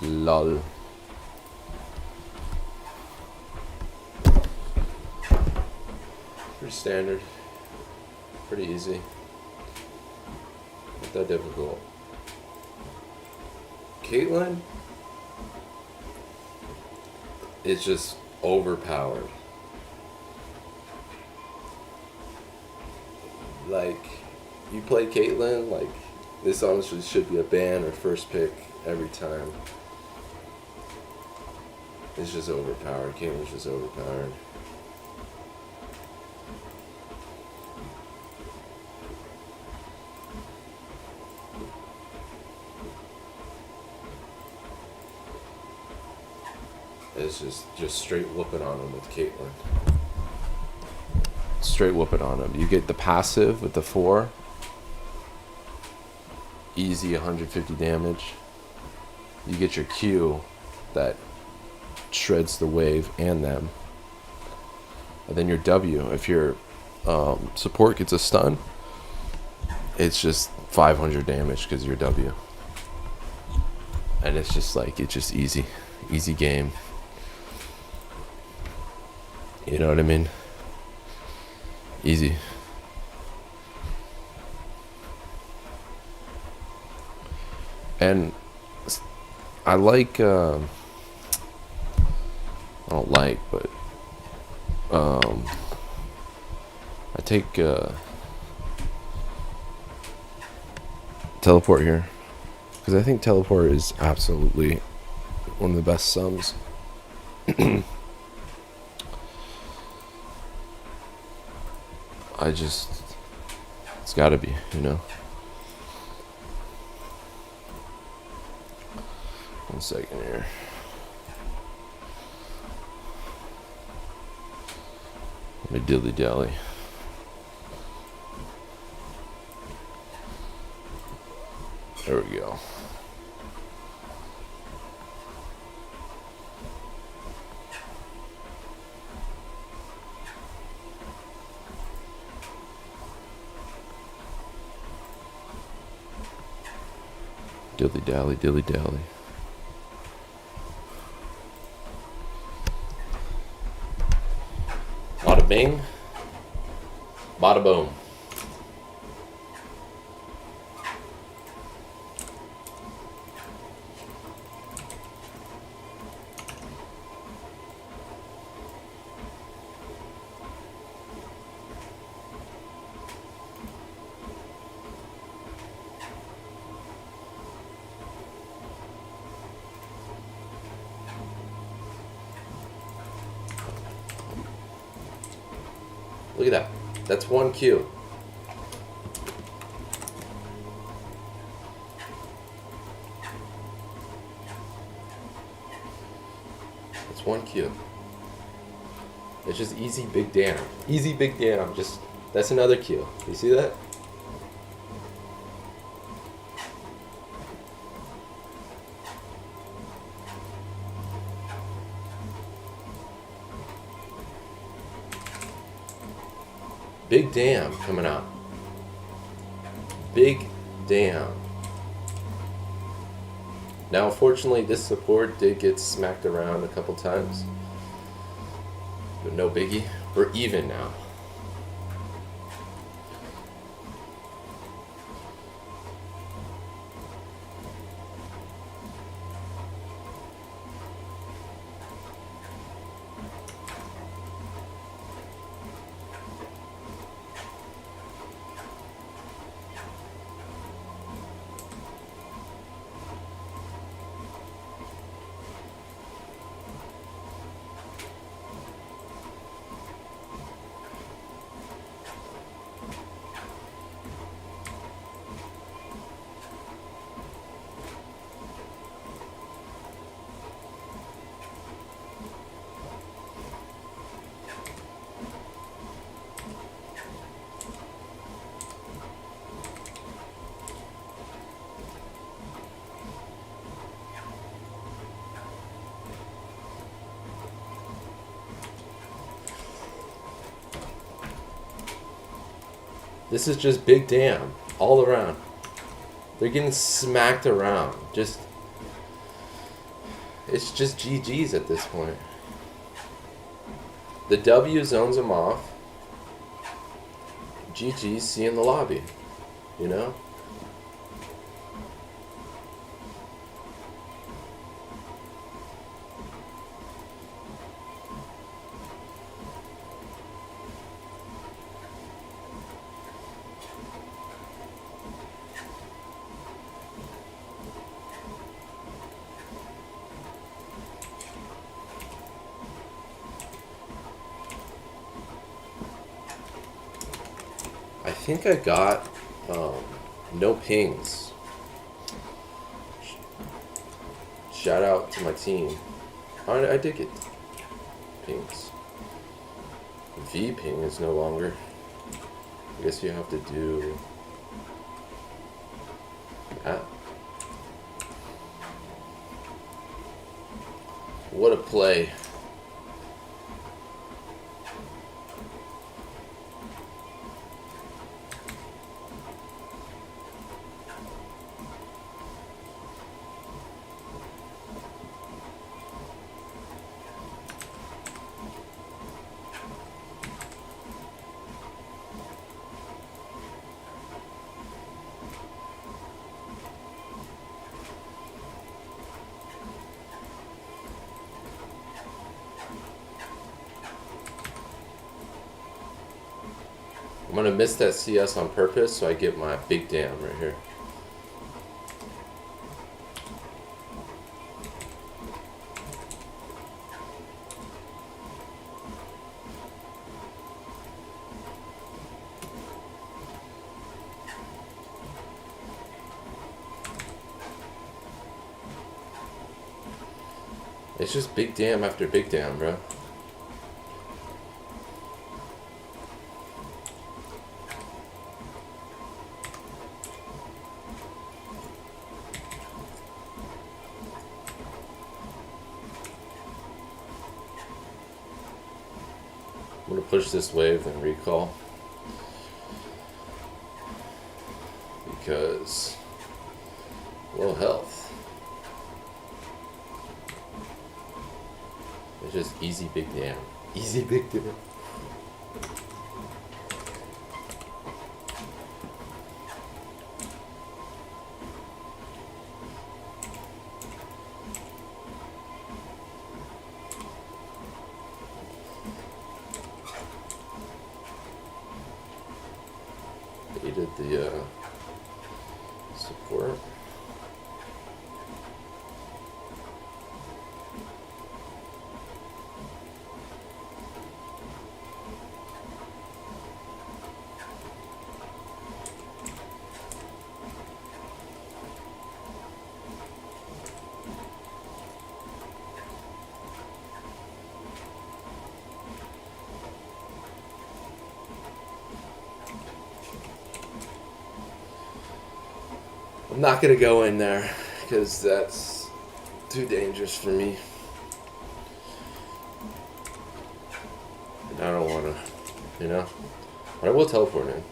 Lol. Pretty standard. Pretty easy. Not that difficult. Caitlyn is just overpowered. Like, you play Caitlyn, like, this honestly should be a ban or first pick every time. It's just overpowered. Caitlyn's just overpowered. It's just straight whooping on him with Caitlyn. Straight whooping on him. You get the passive with the 4. Easy 150 damage. You get your Q that shreds the wave and them. And then your W, if your support gets a stun, it's just 500 damage because of your W. And it's just like, it's just easy. Easy game. You know what I mean? Easy. And I like, I don't like, but I take teleport here because I think teleport is absolutely one of the best sums. It's gotta be, you know. One second here. Let me dilly dally. There we go. Dilly dally, dilly dally. Bada bing, bada boom. Look at that. That's 1 Q. That's 1 Q. It's just easy big damn. Easy big damn. Just, that's another Q. You see that? Big damn coming out. Big damn. Now, unfortunately, this support did get smacked around a couple times. But no biggie. We're even now. This is just big damn all around. They're getting smacked around. Just It's just GG's at this point. The W zones them off. GG's, see you in the lobby. You know? I think I got no pings. Shout out to my team. I did get pings. V ping is no longer. I guess you have to do that. What a play. I'm gonna miss that CS on purpose so I get my big damn right here. It's just big damn after big damn, bro. I'm gonna push this wave then recall. Because low health. It's just easy big damn. Easy big damn. Hated the support. I'm not gonna go in there because that's too dangerous for me. And I don't wanna, you know? But I will teleport in.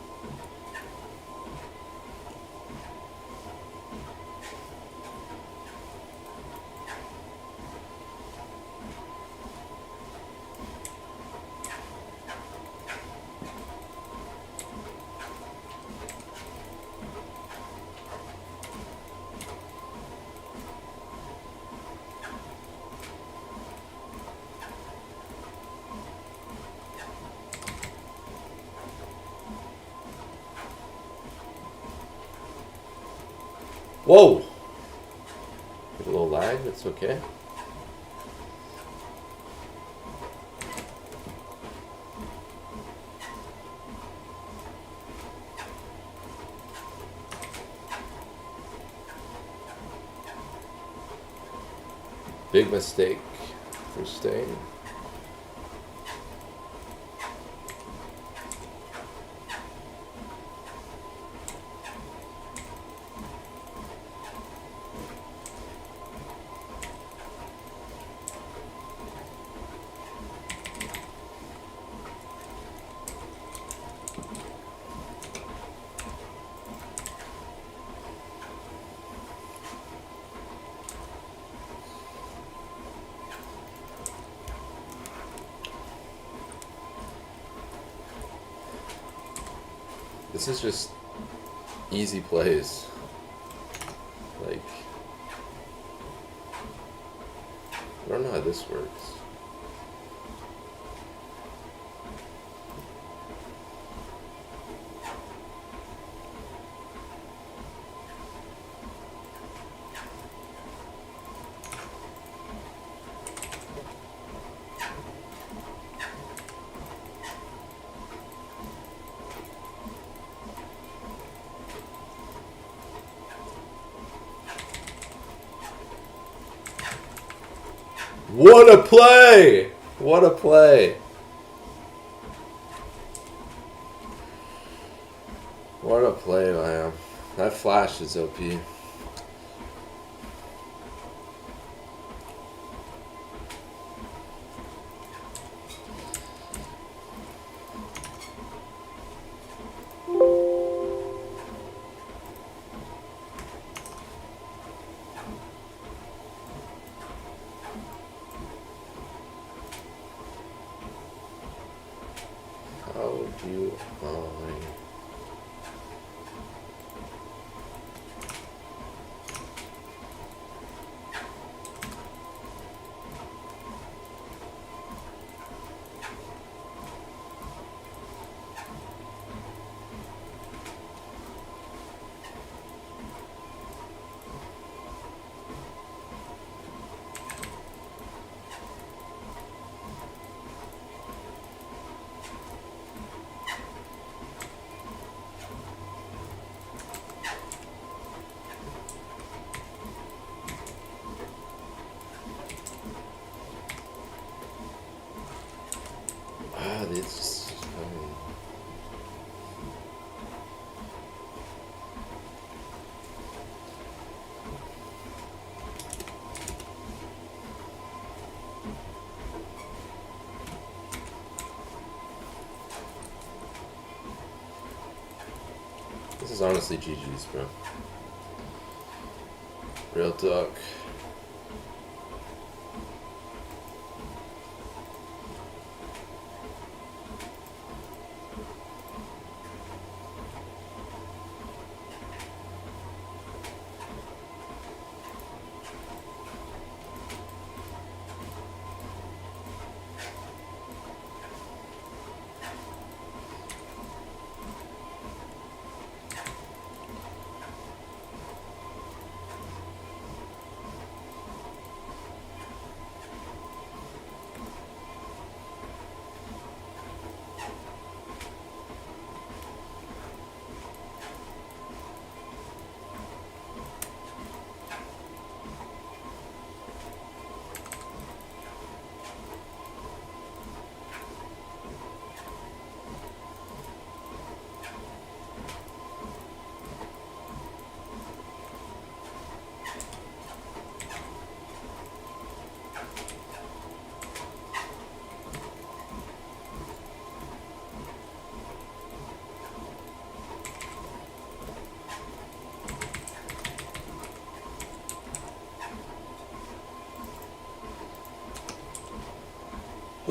Whoa! Get a little lag, that's okay. Big mistake for staying. This is just easy plays. Like, I don't know how this works. What a play! What a play! What a play, man. That flash is OP. How do you find... This is honestly GG's, bro. Real talk.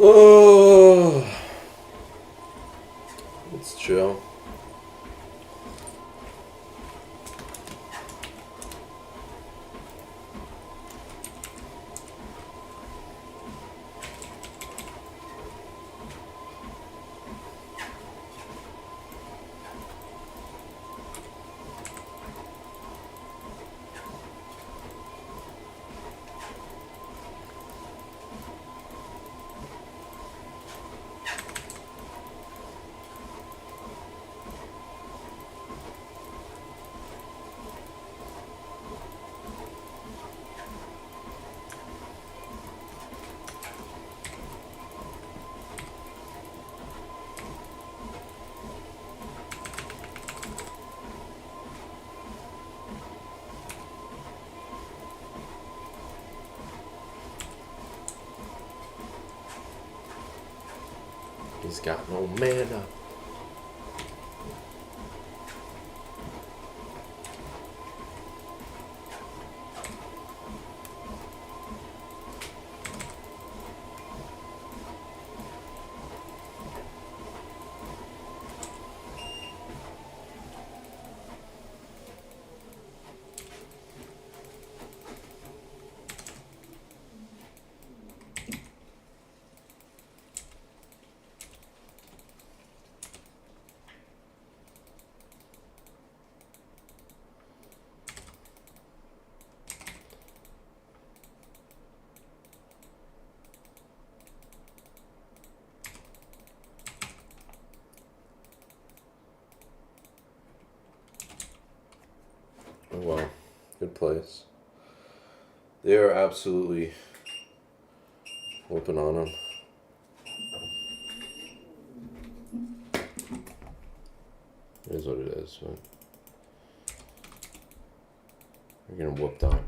Oh, it's chill. He's got no mana. well, good place. They are absolutely whooping on them. It is what it is, but we're getting whooped on.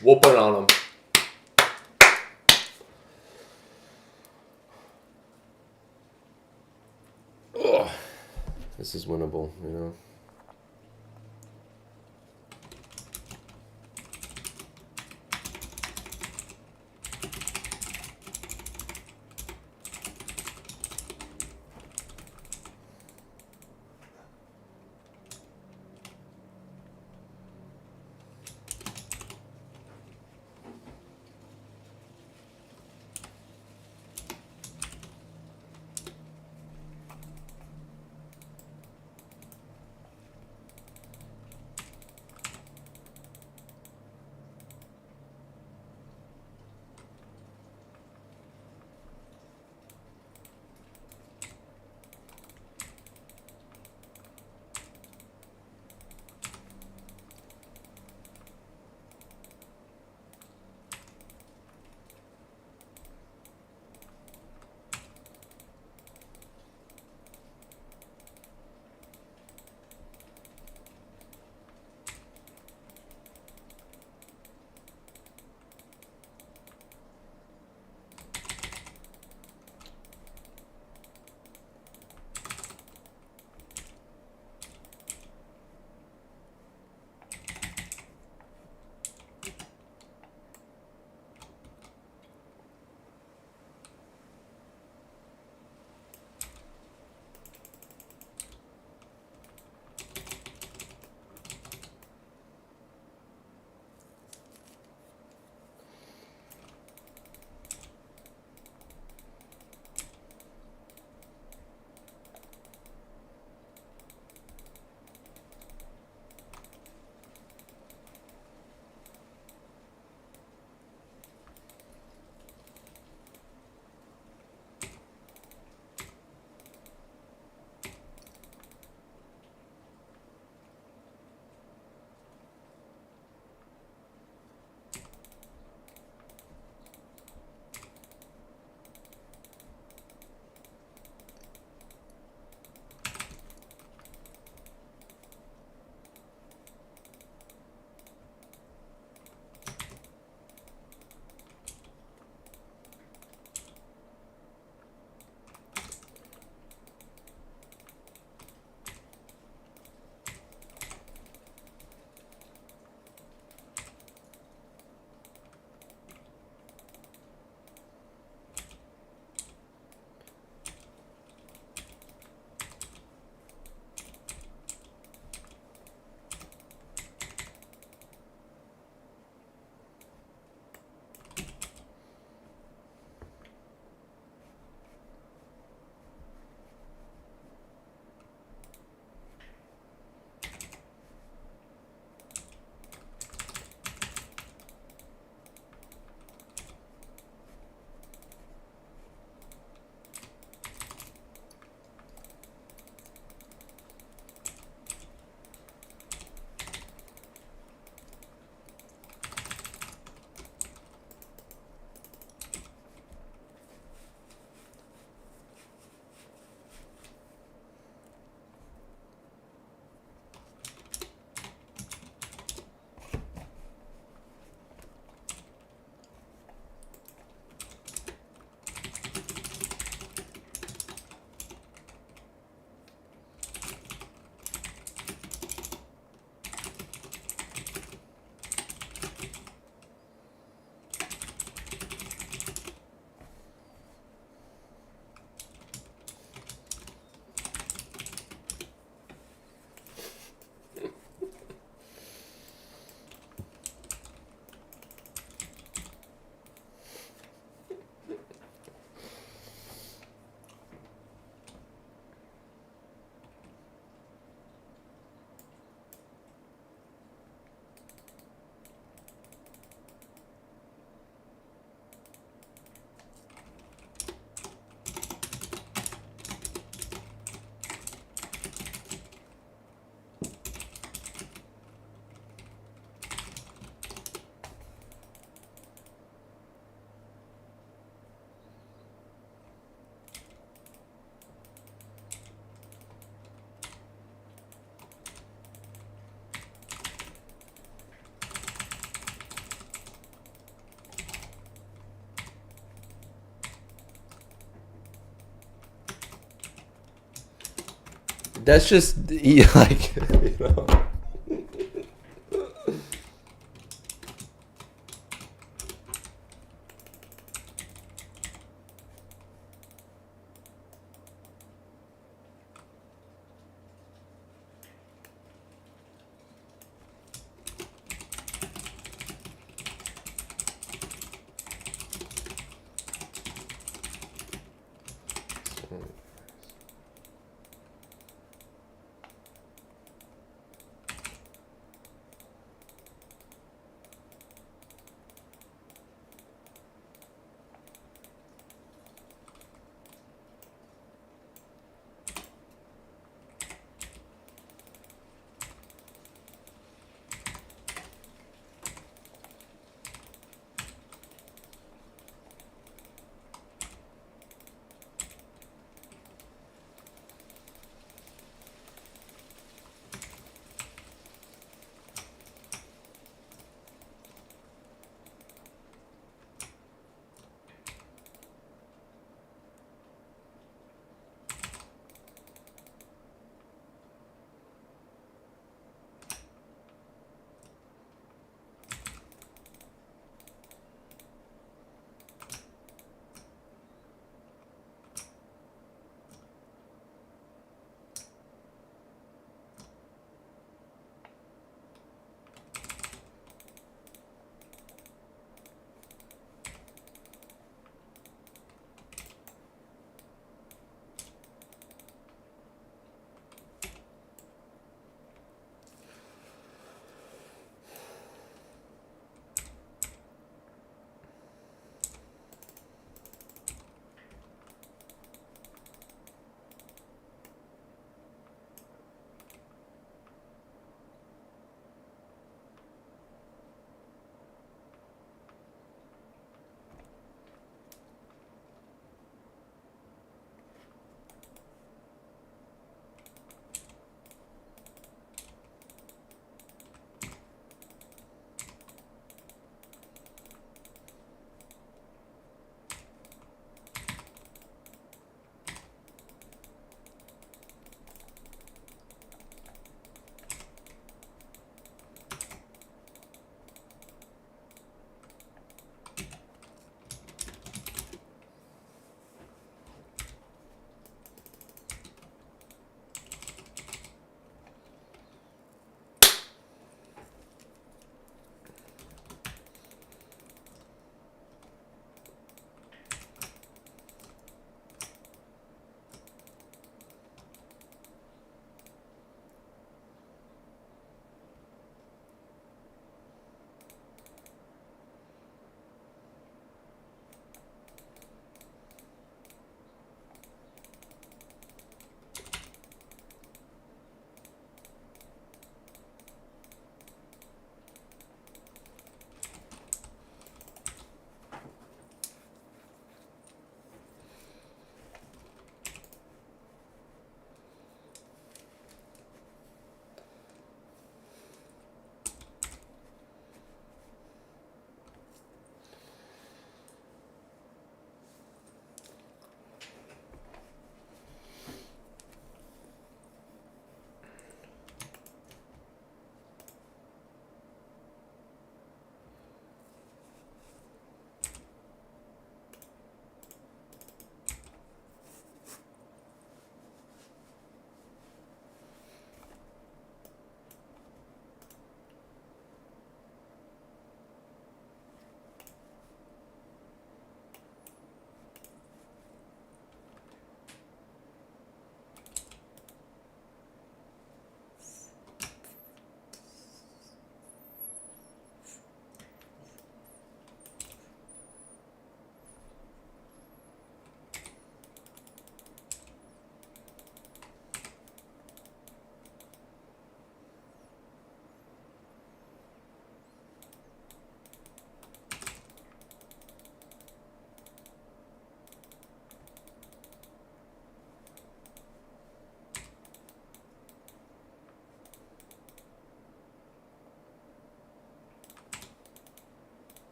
Whoop it on them. Ugh. This is winnable, you know. That's just like, you know.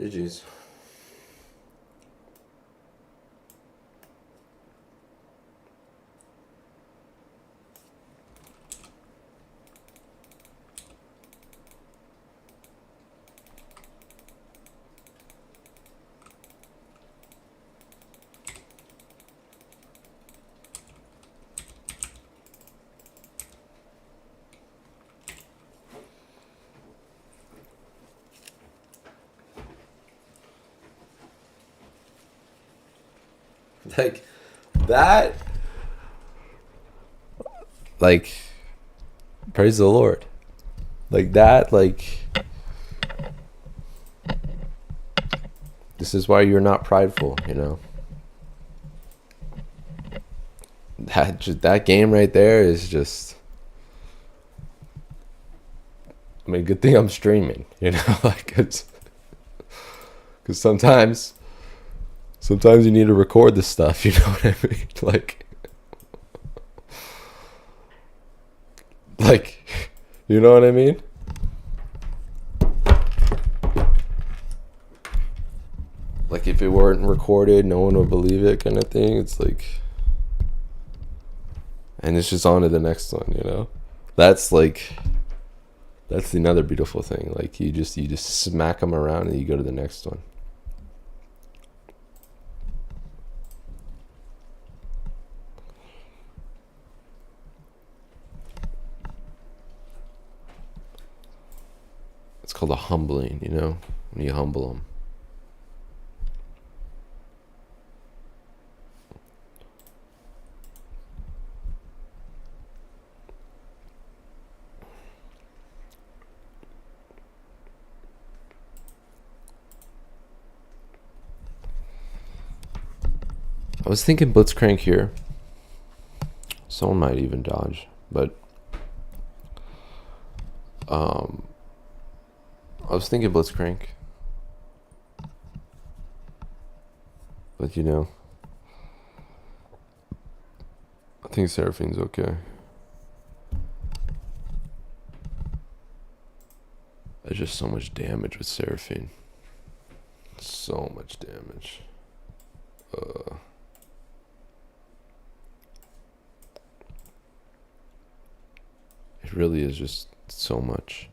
GG's. Like that, like, praise the Lord. Like that, like, this is why you're not prideful, you know. That game right there is just, I mean, good thing I'm streaming, you know, like, because sometimes you need to record this stuff, you know what I mean? Like, you know what I mean? Like, if it weren't recorded, no one would believe it, kind of thing. It's like, and it's just on to the next one, you know? That's another beautiful thing. Like, you just smack them around and you go to the next one. It's called a humbling, you know, when you humble them. I was thinking Blitzcrank here. Someone might even dodge, but I was thinking Blitzcrank. But you know, I think Seraphine's okay. There's just so much damage with Seraphine. So much damage. It really is just so much.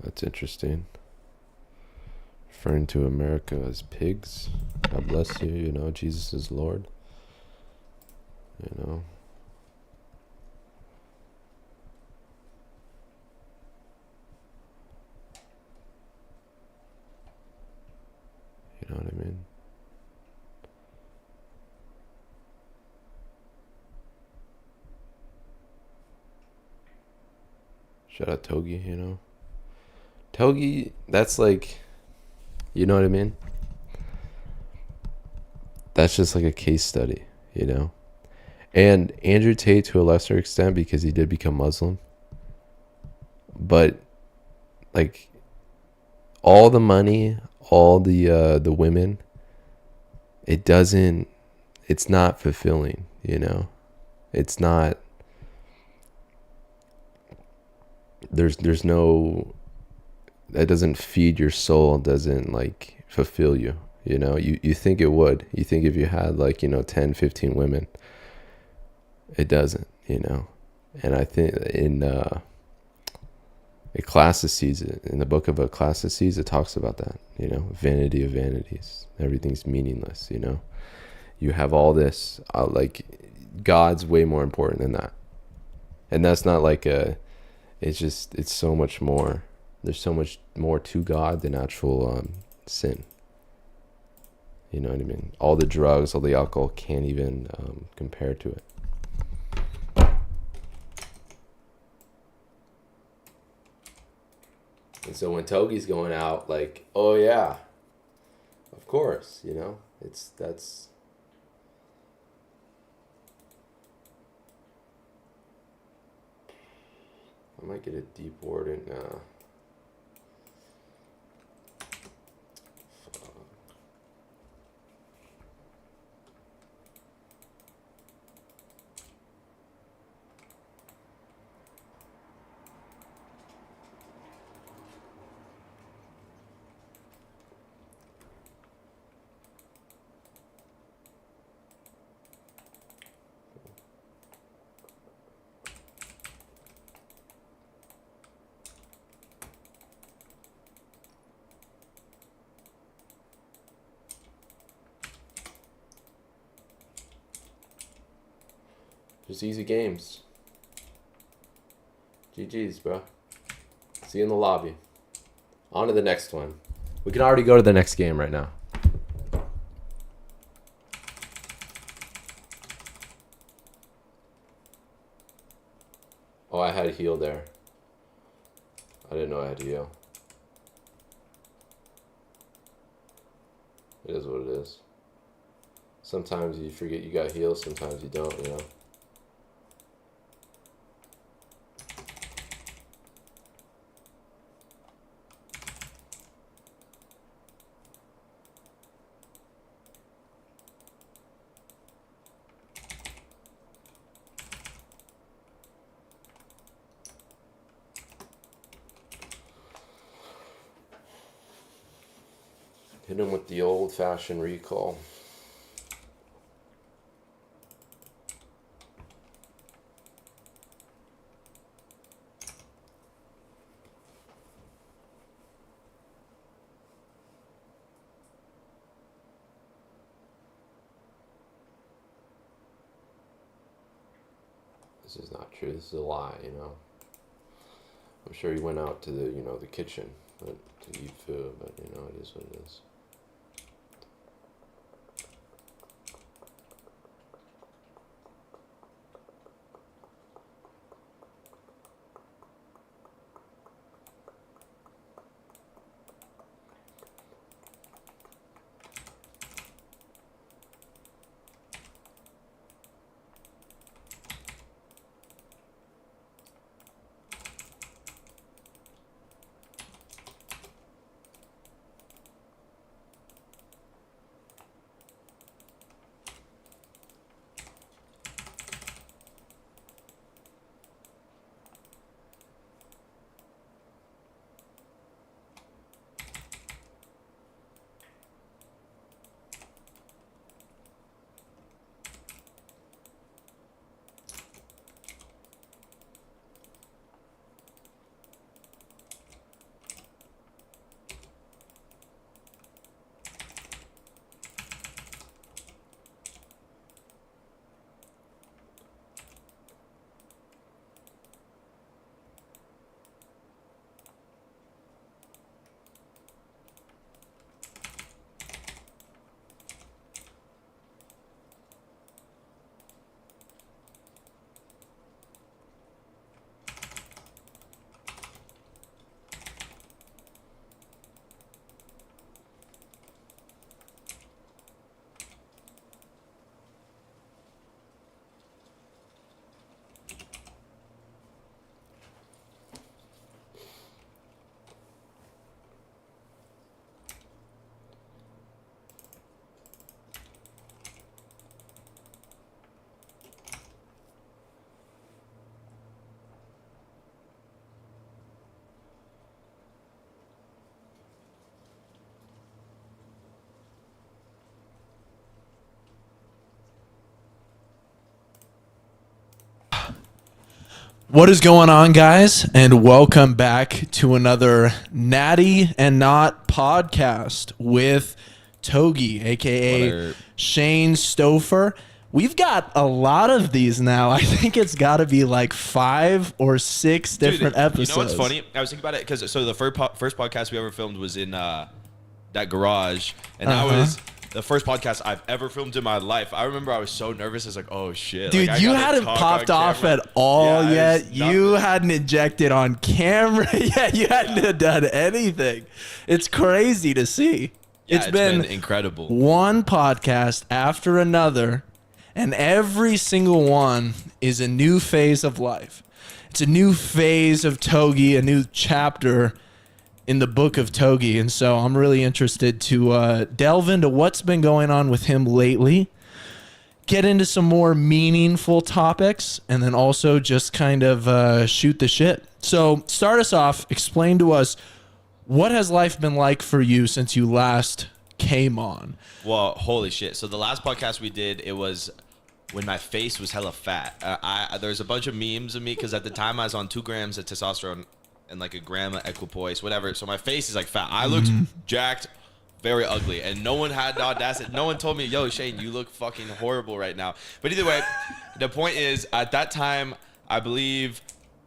That's interesting. Referring to America as pigs. God bless you, you know, Jesus is Lord. You know. You know what I mean? Shout out Togi, you know. Togi, that's like, you know what I mean? That's just like a case study, you know? And Andrew Tate to a lesser extent because he did become Muslim. But like all the money, all the women, it's not fulfilling, you know? It's not, there's no, that doesn't feed your soul, doesn't like fulfill you, you know? You think it would. You think if you had like, you know, 10, 15 women, it doesn't, you know? And I think in Ecclesiastes, in the book of Ecclesiastes, it talks about that, you know, vanity of vanities. Everything's meaningless, you know? You have all this, like, God's way more important than that. And that's not like it's so much more. There's so much more to God than actual sin. You know what I mean? All the drugs, all the alcohol can't even compare to it. And so when Togi's going out, like, oh yeah, of course, you know, that's. I might get a deep ward in Just easy games. GG's, bro. See you in the lobby. On to the next one. We can already go to the next game right now. Oh, I had a heal there. I didn't know I had to heal. It is what it is. Sometimes you forget you got heals, sometimes you don't, you know. Hit him with the old-fashioned recall. This is not true. This is a lie, you know. I'm sure he went out to the, you know, the kitchen to eat food, but, you know, it is what it is. What is going on, guys? And welcome back to another Natty and Not podcast with Togi, aka Shane Stouffer. We've got a lot of these now. I think it's got to be like 5 or 6 different episodes. You know what's funny? I was thinking about it because the first podcast we ever filmed was in that garage, and that was the first podcast I've ever filmed in my life. I remember I was so nervous. I was like, oh, shit. Dude, like, you hadn't popped off at all yet. You hadn't injected on camera yet. You hadn't done anything. It's crazy to see. Yeah, it's been incredible. One podcast after another, and every single one is a new phase of life. It's a new phase of Togi, a new chapter in the book of Togi. And so I'm really interested to delve into what's been going on with him lately, get into some more meaningful topics, and then also just kind of shoot the shit. So start us off. Explain to us, what has life been like for you since you last came on? Well, holy shit. So the last podcast we did, it was when my face was hella fat. There's a bunch of memes of me because at the time I was on 2 grams of testosterone and like a gram of equipoise, whatever. So my face is like fat. I looked jacked, very ugly, and no one had the audacity. No one told me, "Yo, Shane, you look fucking horrible right now." But either way, the point is, at that time, I believe.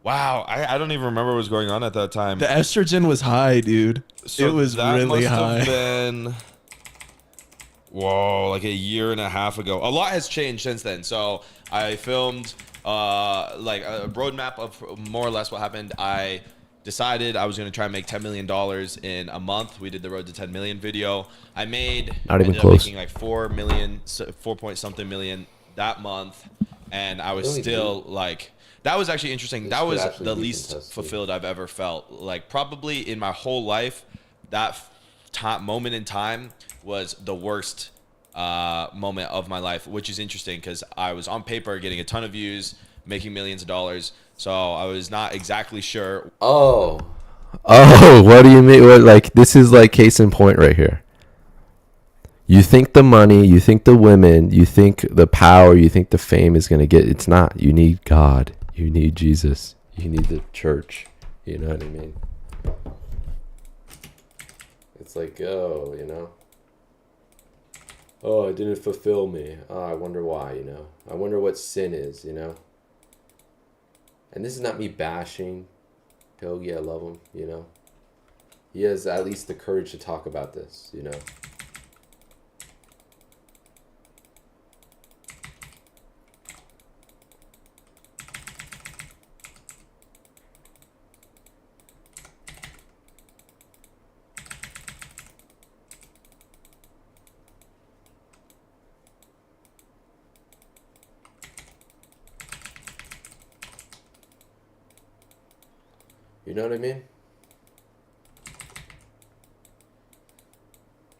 Wow, I don't even remember what was going on at that time. The estrogen was high, dude. So it was that really must high. have been, whoa, like a year and a half ago. A lot has changed since then. So I filmed like a roadmap of more or less what happened. I decided I was going to try and make $10 million in a month. We did the Road to 10 Million video. I made, Not even ended close. up making like 4 million, 4 point something million that month. And I was Really, still like, that was actually interesting. This That could was actually the be least contested. fulfilled I've ever felt. Like probably in my whole life, that moment in time was the worst moment of my life, which is interesting because I was on paper getting a ton of views, making millions of dollars. So I was not exactly sure. Oh, what do you mean? What, like, this is like case in point right here. You think the money, you think the women, you think the power, you think the fame is going to get, it's not. You need God. You need Jesus. You need the church. You know what I mean? It's like, oh, you know. Oh, it didn't fulfill me. Oh, I wonder why, you know. I wonder what sin is, you know. And this is not me bashing Togi. I love him, you know. He has at least the courage to talk about this, you know. You know what I mean?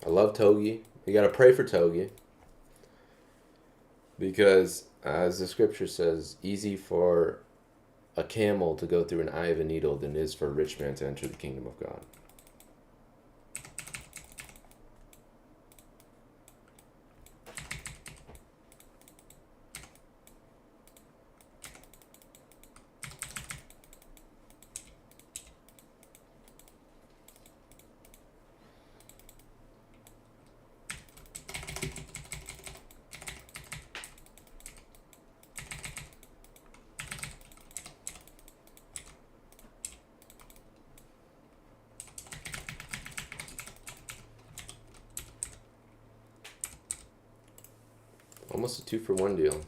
I love Togi. You gotta pray for Togi. Because, as the scripture says, easy for a camel to go through an eye of a needle than it is for a rich man to enter the kingdom of God. Almost a 2-for-1 deal.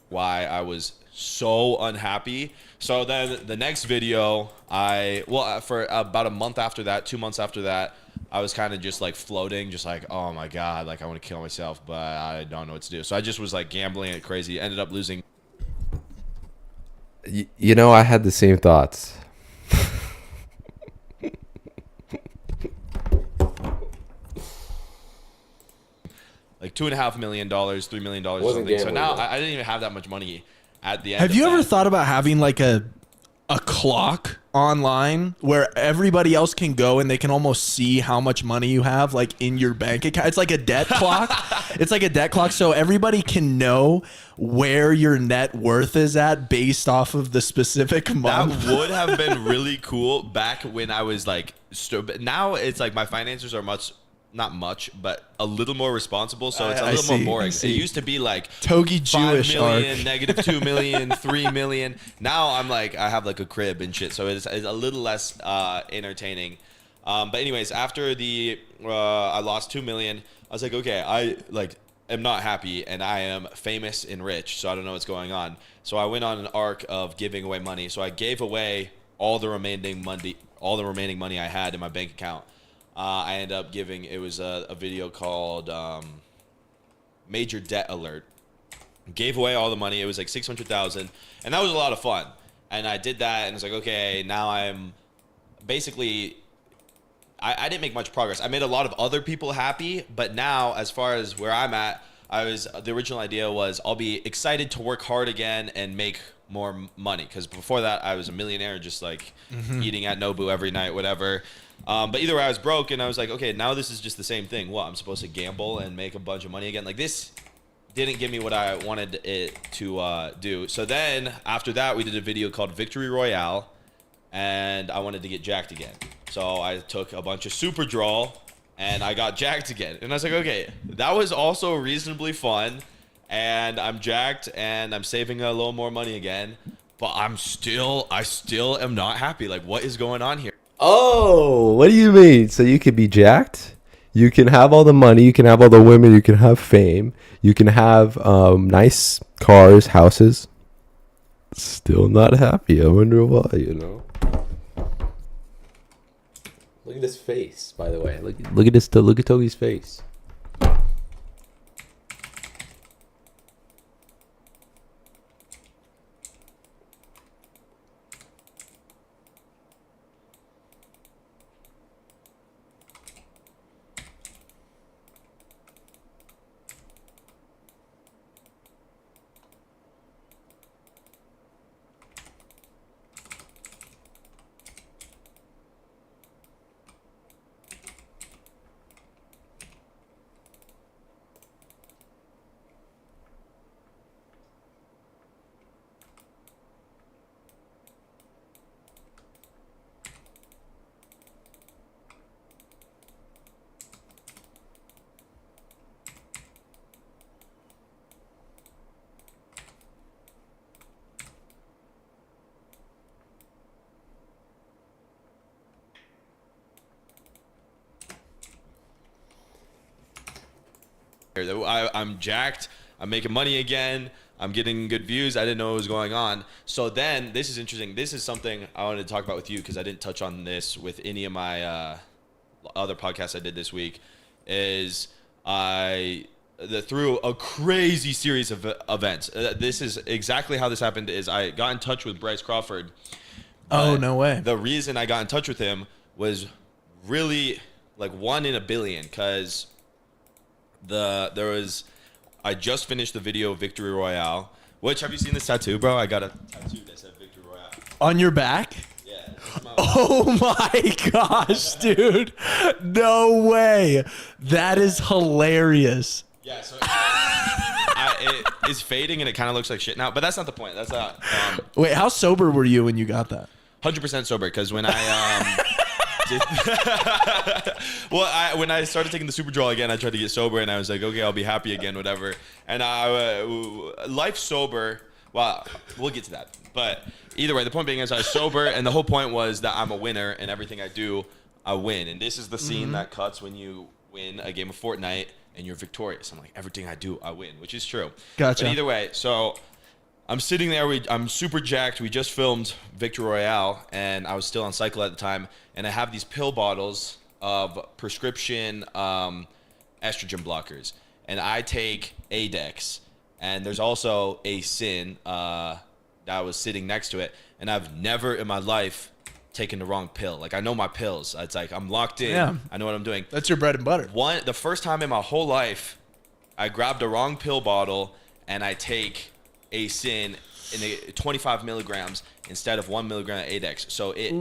Why I was so unhappy. So then the next video, for about a month after that, 2 months after that, I was kind of just like floating, just like, oh my God, like I want to kill myself, but I don't know what to do. So I just was like gambling it crazy, ended up losing. You know, I had the same thoughts. Like $2.5 million, $3 million or Wasn't something. So gambling, now though. I didn't even have that much money at the end. Have of you ever that. thought about having like a clock online where everybody else can go and they can almost see how much money you have like in your bank account? It's like a debt clock. It's like a debt clock, so everybody can know where your net worth is at based off of the specific month. That would have been really cool back when I was like, now it's like my finances are not much, but a little more responsible. So it's a I little see, more I boring. It see. used to be like Togi 5 Jewish million, arc. negative 2 million, 3 million. Now I'm like, I have like a crib and shit. So it's a little less entertaining. But anyways, after I lost 2 million, I was like, okay, I like am not happy and I am famous and rich. So I don't know what's going on. So I went on an arc of giving away money. So I gave away all the remaining money I had in my bank account. I ended up giving, it was a video called Major Debt Alert. Gave away all the money. It was like 600,000, and that was a lot of fun. And I did that, and it's like, okay, now I'm basically, I didn't make much progress. I made a lot of other people happy, but now as far as where I'm at, the original idea was I'll be excited to work hard again and make more money, because before that I was a millionaire, just like eating at Nobu every night, whatever. But either way, I was broke, and I was like, okay, now this is just the same thing. What, I'm supposed to gamble and make a bunch of money again? Like this didn't give me what I wanted it to do. So then after that, we did a video called Victory Royale, and I wanted to get jacked again. So I took a bunch of super draw, and I got jacked again. And I was like, okay, that was also reasonably fun, and I'm jacked, and I'm saving a little more money again. But I still am not happy. Like, what is going on here? Oh, what do you mean? So you could be jacked? You can have all the money, you can have all the women, you can have fame, you can have nice cars, houses. Still not happy. I wonder why, Look at his face, by the way. Look at Toby's face. I'm jacked. I'm making money again. I'm getting good views. I didn't know what was going on. So then, this is interesting. This is something I wanted to talk about with you because I didn't touch on this with any of my other podcasts I did this week. Is through a crazy series of events. This is exactly how this happened. Is I got in touch with Bryce Crawford. Oh, no way. The reason I got in touch with him was really like 1 in a billion because I just finished the video Victory Royale. Which, have you seen this tattoo, bro? I got a tattoo that said Victory Royale. On your back? Yeah. Oh my gosh, dude. No way. That is hilarious. Yeah, so it is fading and it kind of looks like shit now, but that's not the point. That's not. Wait, how sober were you when you got that? 100% sober, because when I when I started taking the super draw again, I tried to get sober, and I was like, okay, I'll be happy again, whatever. And life sober. Well, we'll get to that. But either way, the point being is I was sober, and the whole point was that I'm a winner, and everything I do, I win. And this is the scene that cuts when you win a game of Fortnite and you're victorious. I'm like, everything I do, I win, which is true. Gotcha. But either way, so I'm sitting there. I'm super jacked. We just filmed Victory Royale, and I was still on cycle at the time. And I have these pill bottles of prescription estrogen blockers, and I take Adex, and there's also a Sin that was sitting next to it, and I've never in my life taken the wrong pill. Like, I know my pills. It's like I'm locked in. Yeah. I know what I'm doing. That's your bread and butter. The first time in my whole life, I grabbed the wrong pill bottle, and I take a Sin in 25 milligrams instead of 1 milligram of Adex. So it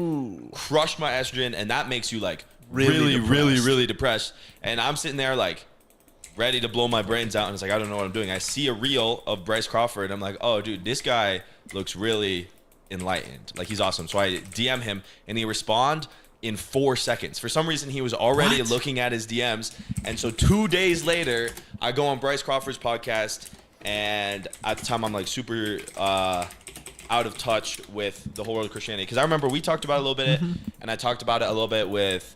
crushed my estrogen, and that makes you like really depressed. And I'm sitting there like ready to blow my brains out, and it's like, I don't know what I'm doing. I see a reel of Bryce Crawford, and I'm like, oh, dude, this guy looks really enlightened. Like, he's awesome. So I DM him, and he respond in 4 seconds. For some reason, he was already looking at his DMs. And so 2 days later, I go on Bryce Crawford's podcast, and at the time, I'm like super out of touch with the whole world of Christianity. Because I remember we talked about it a little bit, and I talked about it a little bit with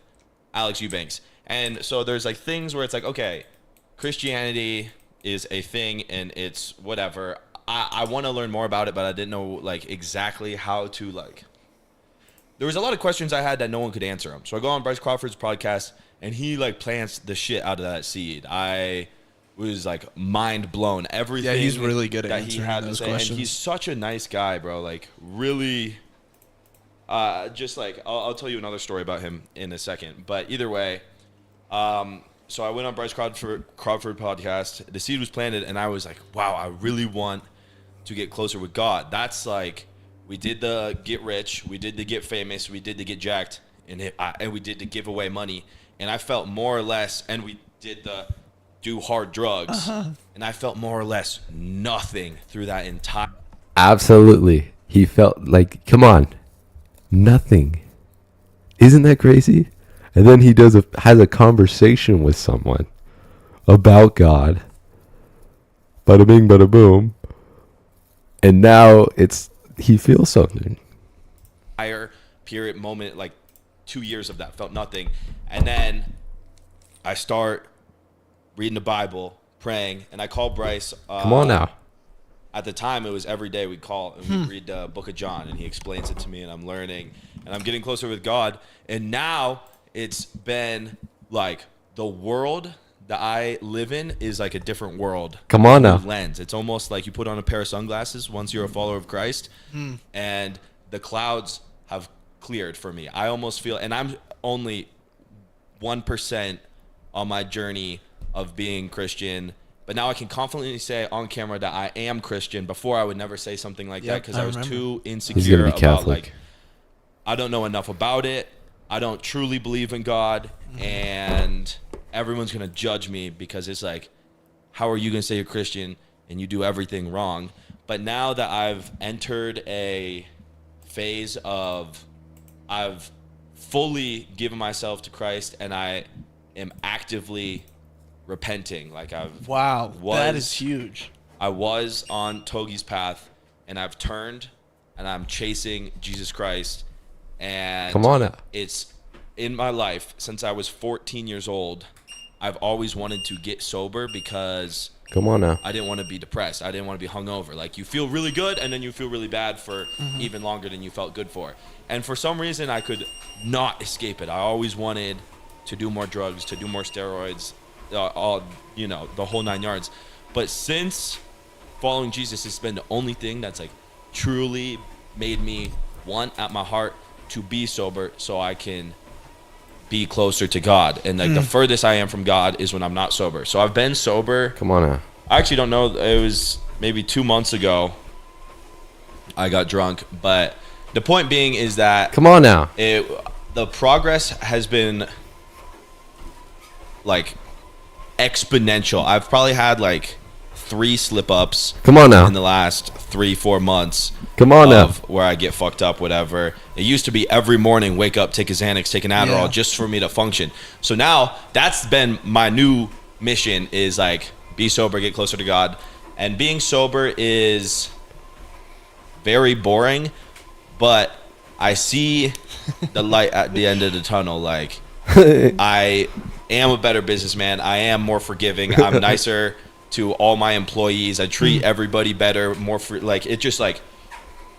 Alex Eubanks. And so there's like things where it's like, okay, Christianity is a thing, and it's whatever. I want to learn more about it, but I didn't know like exactly how to like. There was a lot of questions I had that no one could answer them. So I go on Bryce Crawford's podcast, and he like plants the shit out of that seed. I was like mind blown. Everything. Yeah, he's really good at that he answering had to those say, questions. and he's such a nice guy, bro. Like, really. Just like I'll tell you another story about him in a second. But either way, so I went on Bryce Crawford podcast. The seed was planted, and I was like, wow, I really want to get closer with God. That's like, we did the get rich, we did the get famous, we did the get jacked, and we did the give away money. And I felt more or less, and we did the do hard drugs. And I felt more or less nothing through that entire. Absolutely. He felt like, come on, nothing. Isn't that crazy? And then he has a conversation with someone about God. Bada bing, bada boom. And now he feels something. Entire period moment, like 2 years of that, felt nothing. And then I start reading the Bible, praying, and I call Bryce. Come on now. At the time, it was every day we'd call and we'd read the book of John, and he explains it to me, and I'm learning, and I'm getting closer with God. And now it's been like the world that I live in is like a different world. Come on now. Lens. It's almost like you put on a pair of sunglasses once you're a follower of Christ, and the clouds have cleared for me. I almost feel, and I'm only 1% on my journey of being Christian, but now I can confidently say on camera that I am Christian. Before, I would never say something like that because I was too insecure about Catholic. like, I don't know enough about it. I don't truly believe in God, and everyone's gonna judge me because it's like, how are you gonna say you're Christian and you do everything wrong? But now that I've entered a phase of, I've fully given myself to Christ and I am actively repenting. Like That is huge. I was on Togi's path and I've turned and I'm chasing Jesus Christ. And Come on now. it's in my life since I was 14 years old. I've always wanted to get sober because Come on now. I didn't want to be depressed. I didn't want to be hungover. Like, you feel really good and then you feel really bad for even longer than you felt good for. And for some reason, I could not escape it. I always wanted to do more drugs, to do more steroids, all, you know, the whole 9 yards. But since following Jesus has been the only thing that's like truly made me want at my heart to be sober so I can be closer to God. And like the furthest I am from God is when I'm not sober. So I've been sober. Come on now. I actually don't know. It was maybe 2 months ago I got drunk. But the point being is that Come on now. the progress has been like exponential. I've probably had like 3 slip-ups Come on now. in the last 3-4 months. Come on now. Of where I get fucked up, whatever. It used to be every morning, wake up, take a Xanax, take an Adderall, just for me to function. So now that's been my new mission, is like, be sober, get closer to God. And being sober is very boring, but I see the light at the end of the tunnel. Like, I am a better businessman. I am more forgiving. I'm nicer to all my employees. I treat everybody better, more like, it just like,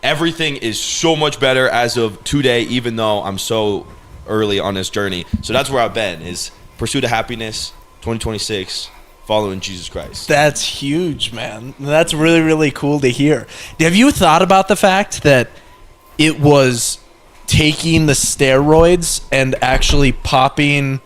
everything is so much better as of today, even though I'm so early on this journey. So that's where I've been, is Pursuit of Happiness 2026, following Jesus Christ. That's huge, man. That's really, really cool to hear. Have you thought about the fact that it was taking the steroids and actually popping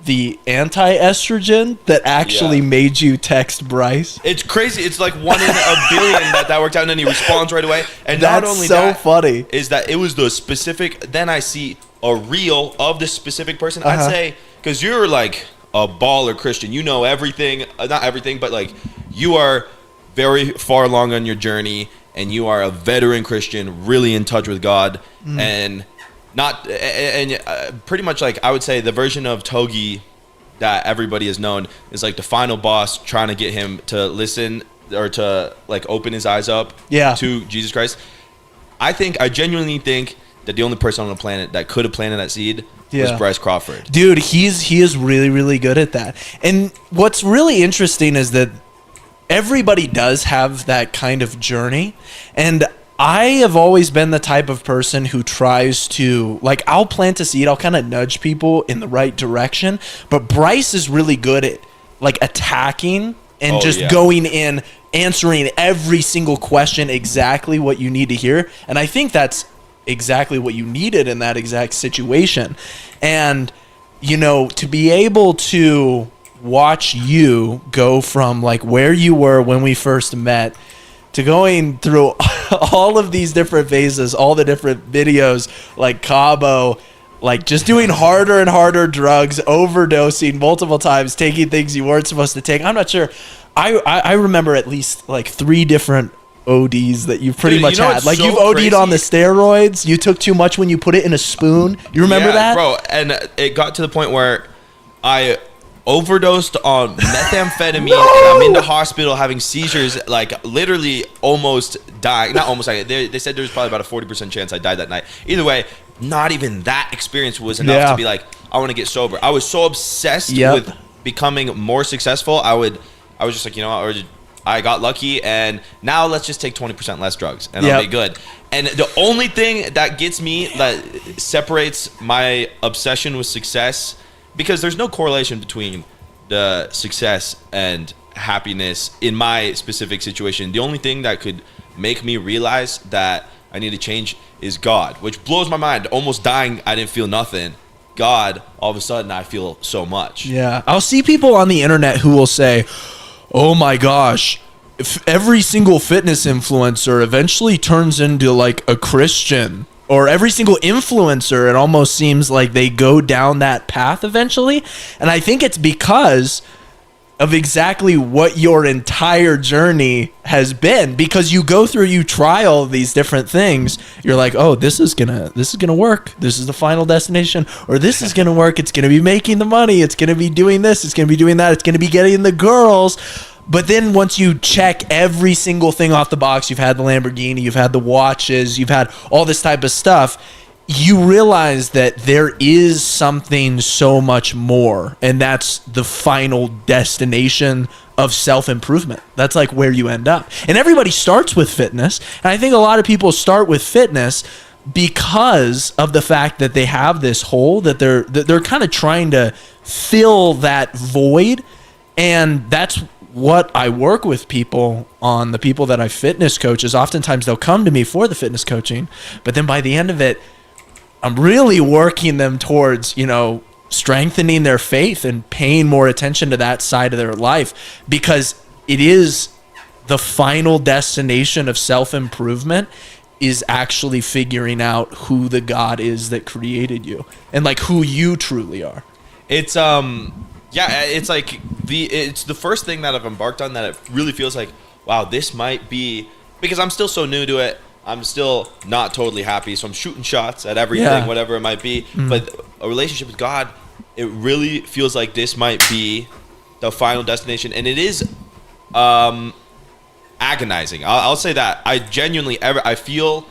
the anti-estrogen that actually made you text Bryce? It's crazy. It's like 1 in a billion that worked out, and then he responds right away. And That's not only so that, funny. is that it was the specific. Then I see a reel of this specific person. I'd say, because you're like a baller Christian, you know everything. Not everything, but like, you are very far along on your journey, and you are a veteran Christian, really in touch with God, and pretty much like, I would say the version of Togi that everybody has known is like the final boss trying to get him to listen or to like open his eyes up to Jesus Christ. I genuinely think that the only person on the planet that could have planted that seed was Bryce Crawford. Dude, he is really, really good at that. And what's really interesting is that everybody does have that kind of journey. And I have always been the type of person who tries to, like, I'll plant a seed, I'll kind of nudge people in the right direction, but Bryce is really good at, like, attacking and going in, answering every single question exactly what you need to hear. And I think that's exactly what you needed in that exact situation. And, you know, to be able to watch you go from, like, where you were when we first met to going through all of these different phases, all the different videos, like Cabo, Like just doing harder and harder drugs, overdosing multiple times, taking things you weren't supposed to take. I'm not sure. I remember at least like 3 different ODs that you've pretty Dude, much you know had. what's Like so you've OD'd on the crazy? steroids. You took too much when you put it in a spoon. You remember Yeah, that? bro? And it got to the point where I overdosed on methamphetamine, and I'm in the hospital having seizures, like literally almost dying. Not almost dying. They said there was probably about a 40% chance I died that night. Either way, not even that experience was enough Yeah. to be like, I want to get sober. I was so obsessed Yep. with becoming more successful. I was just like, you know what, I got lucky, and now let's just take 20% less drugs, and I'll Yep. be good. And the only thing that gets me, that separates my obsession with success, because there's no correlation between the success and happiness in my specific situation. The only thing that could make me realize that I need to change is God, which blows my mind. Almost dying, I didn't feel nothing. God, all of a sudden, I feel so much. Yeah. I'll see people on the internet who will say, oh my gosh, if every single fitness influencer eventually turns into like a Christian, or every single influencer, it almost seems like they go down that path eventually. And I think it's because of exactly what your entire journey has been, because you go through, you try all of these different things. You're like, oh, this is gonna work. This is the final destination, or this is gonna work. It's gonna be making the money. It's gonna be doing this. It's gonna be doing that. It's gonna be getting the girls. But then once you check every single thing off the box, you've had the Lamborghini, you've had the watches, you've had all this type of stuff, you realize that there is something so much more, and that's the final destination of self-improvement. That's like where you end up. And everybody starts with fitness, and I think a lot of people start with fitness because of the fact that they have this hole that they're kind of trying to fill that void. And that's what I work with people on. The people that I fitness coach is oftentimes they'll come to me for the fitness coaching, but then by the end of it, I'm really working them towards, strengthening their faith and paying more attention to that side of their life, because it is the final destination of self-improvement is actually figuring out who the God is that created you and like who you truly are. It's it's like it's the first thing that I've embarked on that it really feels like, wow, this might be, because I'm still so new to it. I'm still not totally happy, so I'm shooting shots at everything, whatever it might be. But a relationship with God, it really feels like this might be the final destination, and it is agonizing. I'll say that. I genuinely I feel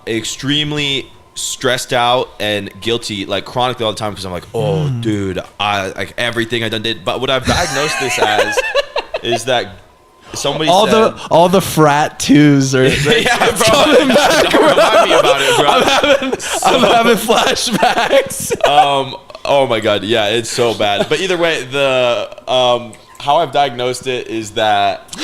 extremely stressed out and guilty, like chronically all the time, because I'm like, oh, dude, I like everything I done did. But what I've diagnosed this as is that somebody said, all the frat twos are yeah, bro. coming back. Don't remind me about it, bro. I'm having flashbacks. Oh my god, yeah, it's so bad. But either way, the how I've diagnosed it is that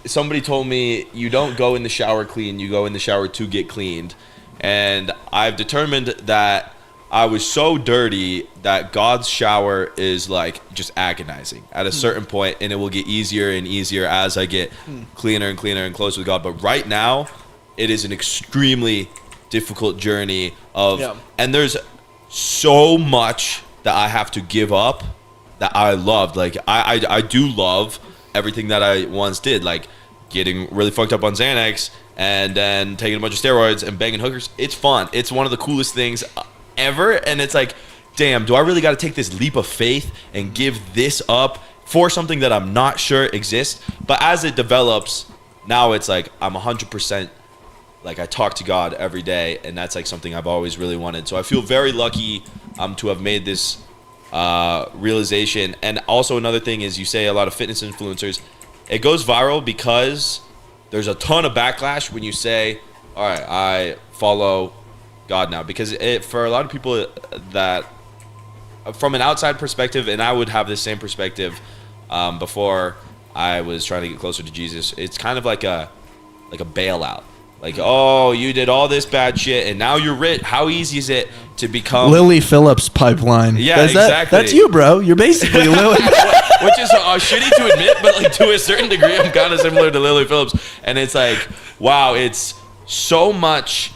somebody told me you don't go in the shower clean, you go in the shower to get cleaned. And I've determined that I was so dirty that God's shower is like just agonizing at a certain point, and it will get easier and easier as I get cleaner and cleaner and closer with God. But right now, it is an extremely difficult journey and there's so much that I have to give up that I loved. Like I do love everything that I once did, like getting really fucked up on Xanax and then taking a bunch of steroids and banging hookers. It's fun. It's one of the coolest things ever. And it's like, damn, do I really got to take this leap of faith and give this up for something that I'm not sure exists? But as it develops, now it's like I'm 100%, like I talk to God every day, and that's like something I've always really wanted. So I feel very lucky to have made this realization. And also another thing is, you say a lot of fitness influencers, it goes viral because there's a ton of backlash when you say, all right, I follow God now. Because for a lot of people that, from an outside perspective, and I would have this same perspective before I was trying to get closer to Jesus, it's kind of like a bailout. Like, oh, you did all this bad shit, and now you're rich. How easy is it to become Lily Phillips pipeline? Yeah, exactly. That's you, bro. You're basically Lily. Which is shitty to admit, but like to a certain degree, I'm kind of similar to Lily Phillips. And it's like, wow, it's so much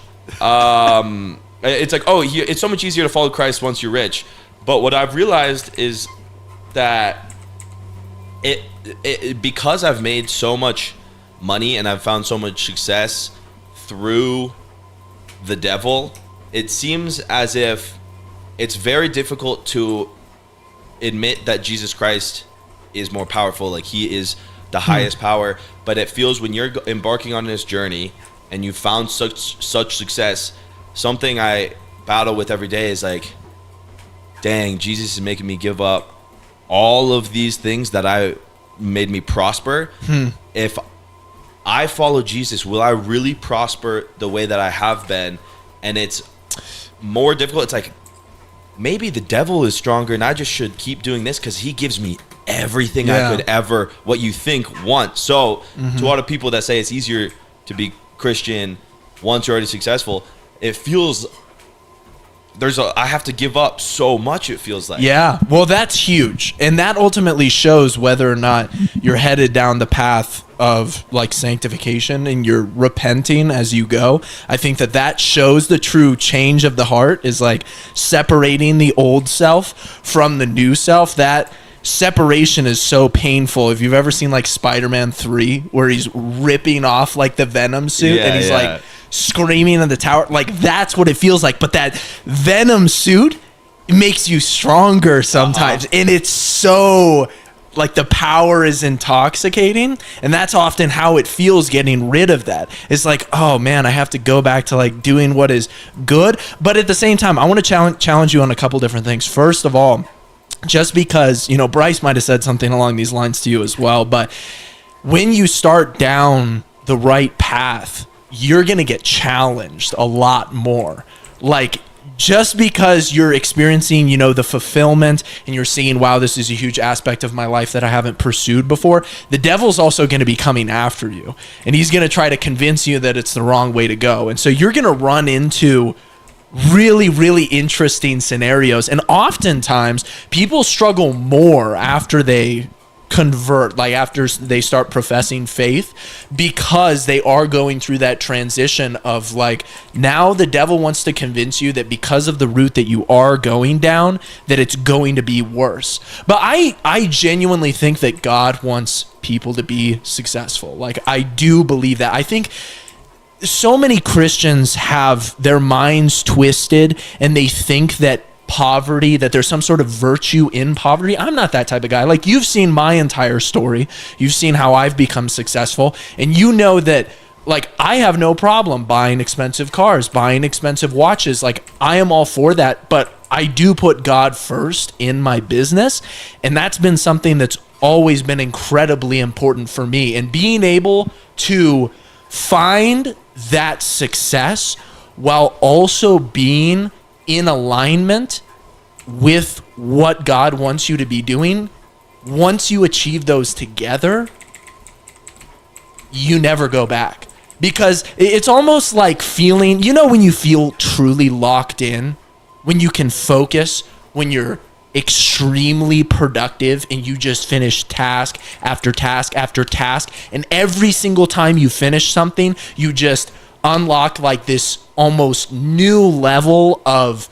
It's like, oh, it's so much easier to follow Christ once you're rich. But what I've realized is that it because I've made so much money and I've found so much success through the devil, it seems as if it's very difficult to admit that Jesus Christ is more powerful, like he is the highest power. But it feels when you're embarking on this journey and you found such success, something I battle with every day is like, dang, Jesus is making me give up all of these things that I made me prosper. If I follow Jesus, will I really prosper the way that I have been? And it's more difficult. It's like, maybe the devil is stronger and I just should keep doing this because he gives me everything I could ever, what you think, want. So to a lot of people that say it's easier to be Christian once you're already successful, it feels I have to give up so much, it feels like. Yeah, well, that's huge. And that ultimately shows whether or not you're headed down the path of like sanctification and you're repenting as you go. I think that shows the true change of the heart, is like separating the old self from the new self. That separation is so painful. If you've ever seen like Spider-Man 3, where he's ripping off like the Venom suit and he's like screaming in the tower, like that's what it feels like. But that Venom suit makes you stronger sometimes, and it's so like the power is intoxicating, and that's often how it feels getting rid of that. It's like, oh man, I have to go back to like doing what is good. But at the same time, I want to challenge you on a couple different things. First of all, just because, you know, Bryce might have said something along these lines to you as well, but when you start down the right path, you're going to get challenged a lot more. Like, just because you're experiencing, you know, the fulfillment and you're seeing, wow, this is a huge aspect of my life that I haven't pursued before, the devil's also going to be coming after you, and he's going to try to convince you that it's the wrong way to go. And so you're going to run into really, really interesting scenarios. And oftentimes people struggle more after they convert, like after they start professing faith, because they are going through that transition of like, now the devil wants to convince you that because of the route that you are going down, that it's going to be worse. But I genuinely think that God wants people to be successful. Like, I do believe that. I think so many Christians have their minds twisted and they think that poverty, that there's some sort of virtue in poverty. I'm not that type of guy. Like, you've seen my entire story. You've seen how I've become successful, and you know that, like, I have no problem buying expensive cars, buying expensive watches. Like, I am all for that, but I do put God first in my business, and that's been something that's always been incredibly important for me. And being able to find that success while also being in alignment with what God wants you to be doing, once you achieve those together, you never go back. Because it's almost like feeling, you know, when you feel truly locked in, when you can focus, when you're extremely productive and you just finish task after task after task, and every single time you finish something, you just unlock like this almost new level of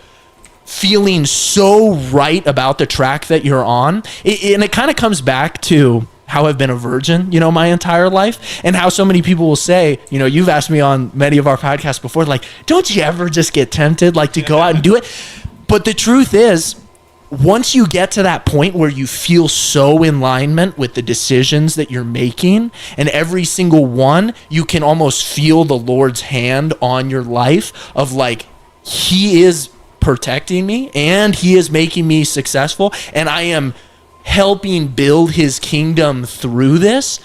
feeling so right about the track that you're on. And it kind of comes back to how I've been a virgin, you know, my entire life, and how so many people will say, you know, you've asked me on many of our podcasts before, like, don't you ever just get tempted, like, to go out and do it? But the truth is, once you get to that point where you feel so in alignment with the decisions that you're making, and every single one, you can almost feel the Lord's hand on your life of like, he is protecting me and he is making me successful, and I am helping build his kingdom through this.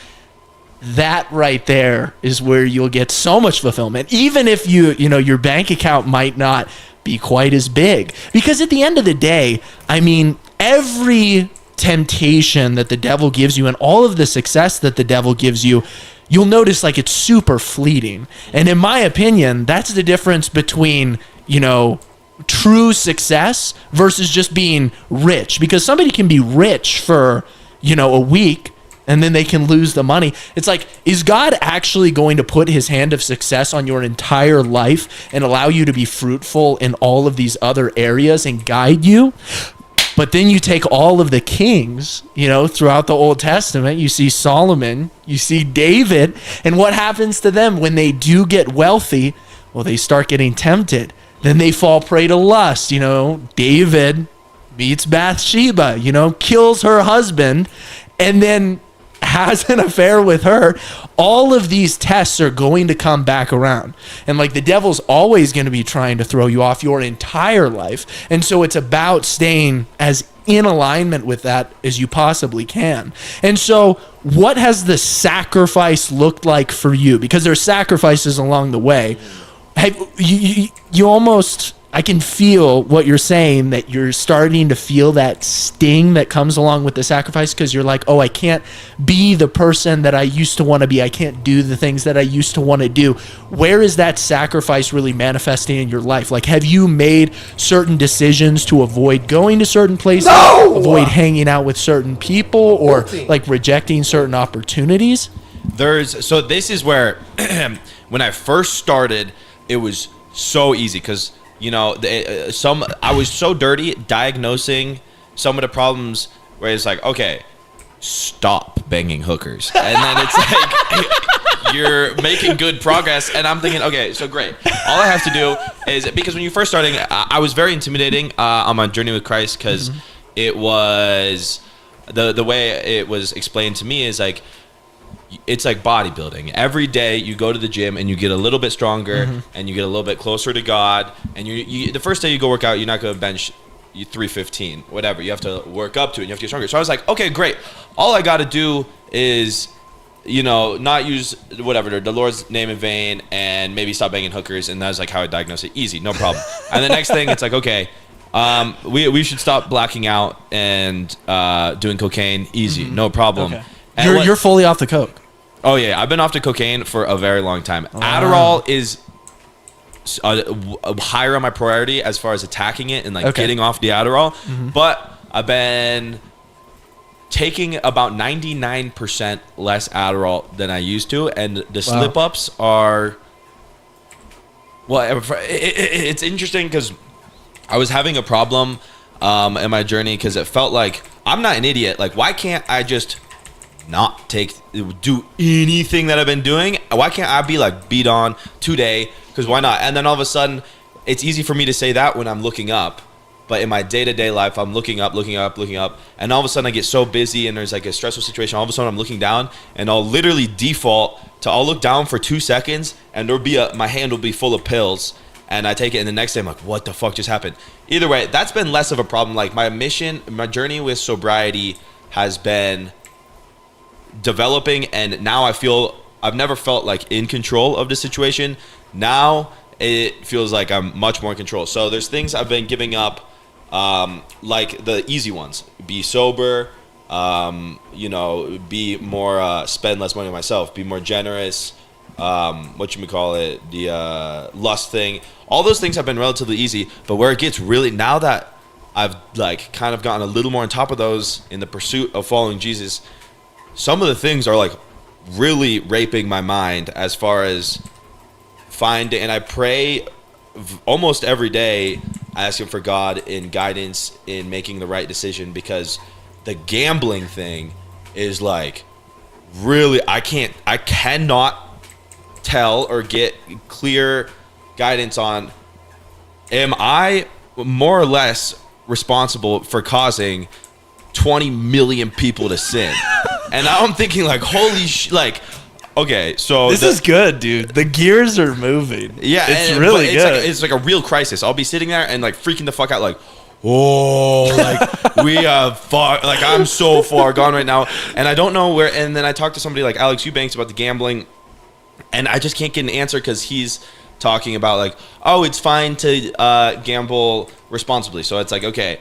That right there is where you'll get so much fulfillment, even if you know, your bank account might not be quite as big. Because at the end of the day, I mean, every temptation that the devil gives you and all of the success that the devil gives you, you'll notice like it's super fleeting. And in my opinion, that's the difference between, you know, true success versus just being rich. Because somebody can be rich for, you know, a week, and then they can lose the money. It's like, is God actually going to put his hand of success on your entire life and allow you to be fruitful in all of these other areas and guide you? But then you take all of the kings, throughout the Old Testament, you see Solomon, you see David, and what happens to them when they do get wealthy? Well, they start getting tempted. Then they fall prey to lust. David meets Bathsheba, kills her husband, and then has an affair with her. All of these tests are going to come back around. And the devil's always going to be trying to throw you off your entire life. And so it's about staying as in alignment with that as you possibly can. And so what has the sacrifice looked like for you? Because there's sacrifices along the way. You almost, I can feel what you're saying, that you're starting to feel that sting that comes along with the sacrifice, because you're like, oh, I can't be the person that I used to want to be. I can't do the things that I used to want to do. Where is that sacrifice really manifesting in your life? Have you made certain decisions to avoid going to certain places, avoid hanging out with certain people, or rejecting certain opportunities? So this is where, when I first started, it was so easy because I was so dirty diagnosing some of the problems where it's like, okay, stop banging hookers, and then it's like you're making good progress, and I'm thinking, okay, so great. All I have to do is, because when you're first starting, I was very intimidating on my journey with Christ, because it was the way it was explained to me is like, it's like bodybuilding. Every day you go to the gym and you get a little bit stronger and you get a little bit closer to God. And you the first day you go work out, you're not going to bench 315, whatever. You have to work up to it and you have to get stronger. So I was like, okay, great. All I got to do is, not use whatever, the Lord's name in vain, and maybe stop banging hookers. And that's like how I diagnose it. Easy, no problem. And the next thing, it's like, okay, we should stop blacking out and doing cocaine. Easy, no problem. Okay. You're fully off the coke. Oh yeah, I've been off the cocaine for a very long time. Adderall is higher on my priority as far as attacking it and getting off the Adderall. But I've been taking about 99% less Adderall than I used to, and the slip ups are. Well, it's interesting because I was having a problem in my journey, because it felt like I'm not an idiot. Why can't I just not do anything that I've been doing? Why can't I be beat on today? Because why not? And then all of a sudden, it's easy for me to say that when I'm looking up, but in my day-to-day life, I'm looking up, and all of a sudden I get so busy and there's a stressful situation. All of a sudden I'm looking down, and I'll literally default to, I'll look down for 2 seconds and there'll be my hand will be full of pills, and I take it, and the next day I'm like, what the fuck just happened? Either way, that's been less of a problem. My journey with sobriety has been developing, and now I feel I've never felt in control of the situation. Now it feels like I'm much more in control. So there's things I've been giving up, the easy ones: be sober, be more, spend less money on myself, be more generous, the lust thing. All those things have been relatively easy, but where it gets really, now that I've kind of gotten a little more on top of those in the pursuit of following Jesus, some of the things are really raping my mind as far as finding, and I pray almost every day, asking for God in guidance in making the right decision, because the gambling thing is really, I cannot tell or get clear guidance on, am I more or less responsible for causing 20 million people to sin? And now I'm thinking holy okay, so this is good, dude. The gears are moving. Yeah, it's really good. It's a real crisis. I'll be sitting there and freaking the fuck out, we have far, I'm so far gone right now, and I don't know where. And then I talked to somebody like Alex Eubanks about the gambling, and I just can't get an answer, because he's talking about it's fine to gamble responsibly. So it's okay,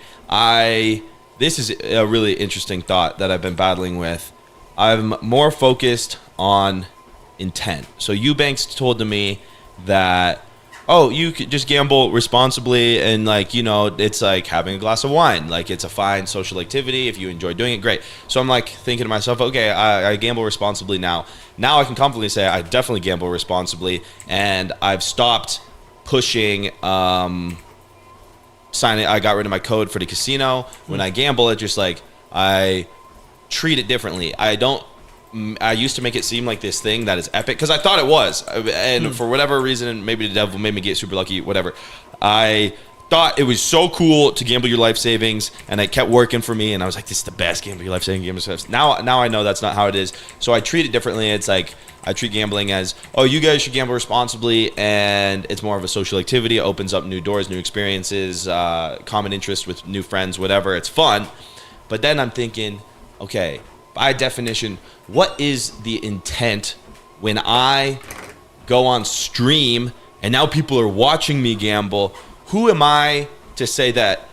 this is a really interesting thought that I've been battling with. I'm more focused on intent. So Eubanks told to me that oh, you could just gamble responsibly, and like, you know, it's like having a glass of wine. Like, it's a fine social activity. If you enjoy doing it, great. So I'm like thinking to myself, okay, I gamble responsibly now. Now I can confidently say I definitely gamble responsibly, and I've stopped pushing signing. I got rid of my code for the casino. When I gamble, it's just like I treat it differently. I used to make it seem like this thing that is epic, because I thought it was, and for whatever reason, maybe the devil made me get super lucky, whatever. I thought it was so cool to gamble your life savings, and it kept working for me, and I was like, this is the best gamble your life savings. Now I know that's not how it is, so I treat it differently. It's like I treat gambling as, oh, you guys should gamble responsibly, and it's more of a social activity. It opens up new doors, new experiences, common interest with new friends, whatever. It's fun. But then I'm thinking, okay, by definition, what is the intent when I go on stream and now people are watching me gamble? Who am I to say that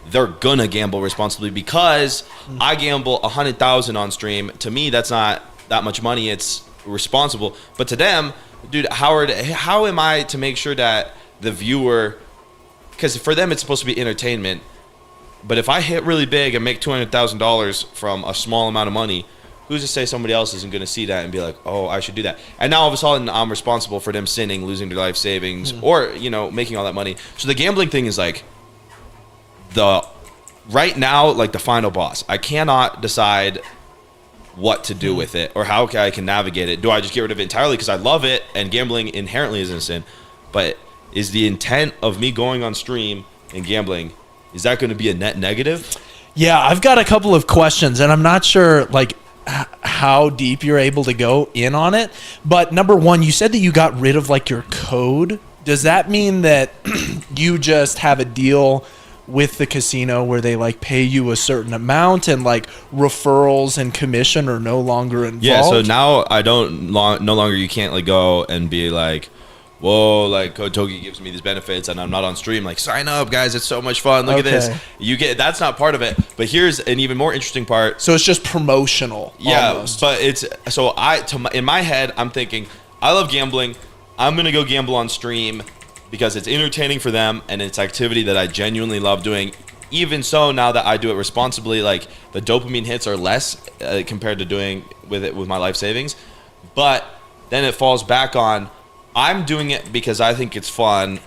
they're gonna gamble responsibly? Because I gamble 100,000 on stream. To me, that's not that much money. It's responsible. But to them, dude, Howard, how am I to make sure that the viewer, because for them it's supposed to be entertainment, but if I hit really big and make $200,000 from a small amount of money, who's to say somebody else isn't going to see that and be like, oh, I should do that? And now all of a sudden I'm responsible for them sinning, losing their life savings, or, you know, making all that money. So the gambling thing is like right now, like the final boss. I cannot decide what to do with it or how I can navigate it. Do I just get rid of it entirely because I love it and gambling inherently isn't a sin? But is the intent of me going on stream and gambling, is that going to be a net negative? Yeah, I've got a couple of questions, and I'm not sure like how deep you're able to go in on it. But number one, you said that you got rid of like your code. Does that mean that you just have a deal with the casino where they like pay you a certain amount and like referrals and commission are no longer involved? Yeah, so now I don't no longer, you can't like go and be like, whoa, like Code Togi gives me these benefits and I'm not on stream, like sign up guys, it's so much fun, look at this. You get, that's not part of it. But here's an even more interesting part. So it's just promotional. Yeah, almost. but it's, so in my head I'm thinking, I love gambling, I'm gonna go gamble on stream because it's entertaining for them and it's activity that I genuinely love doing. Even so, now that I do it responsibly, like the dopamine hits are less compared to doing with it with my life savings. But then it falls back on, I'm doing it because I think it's fun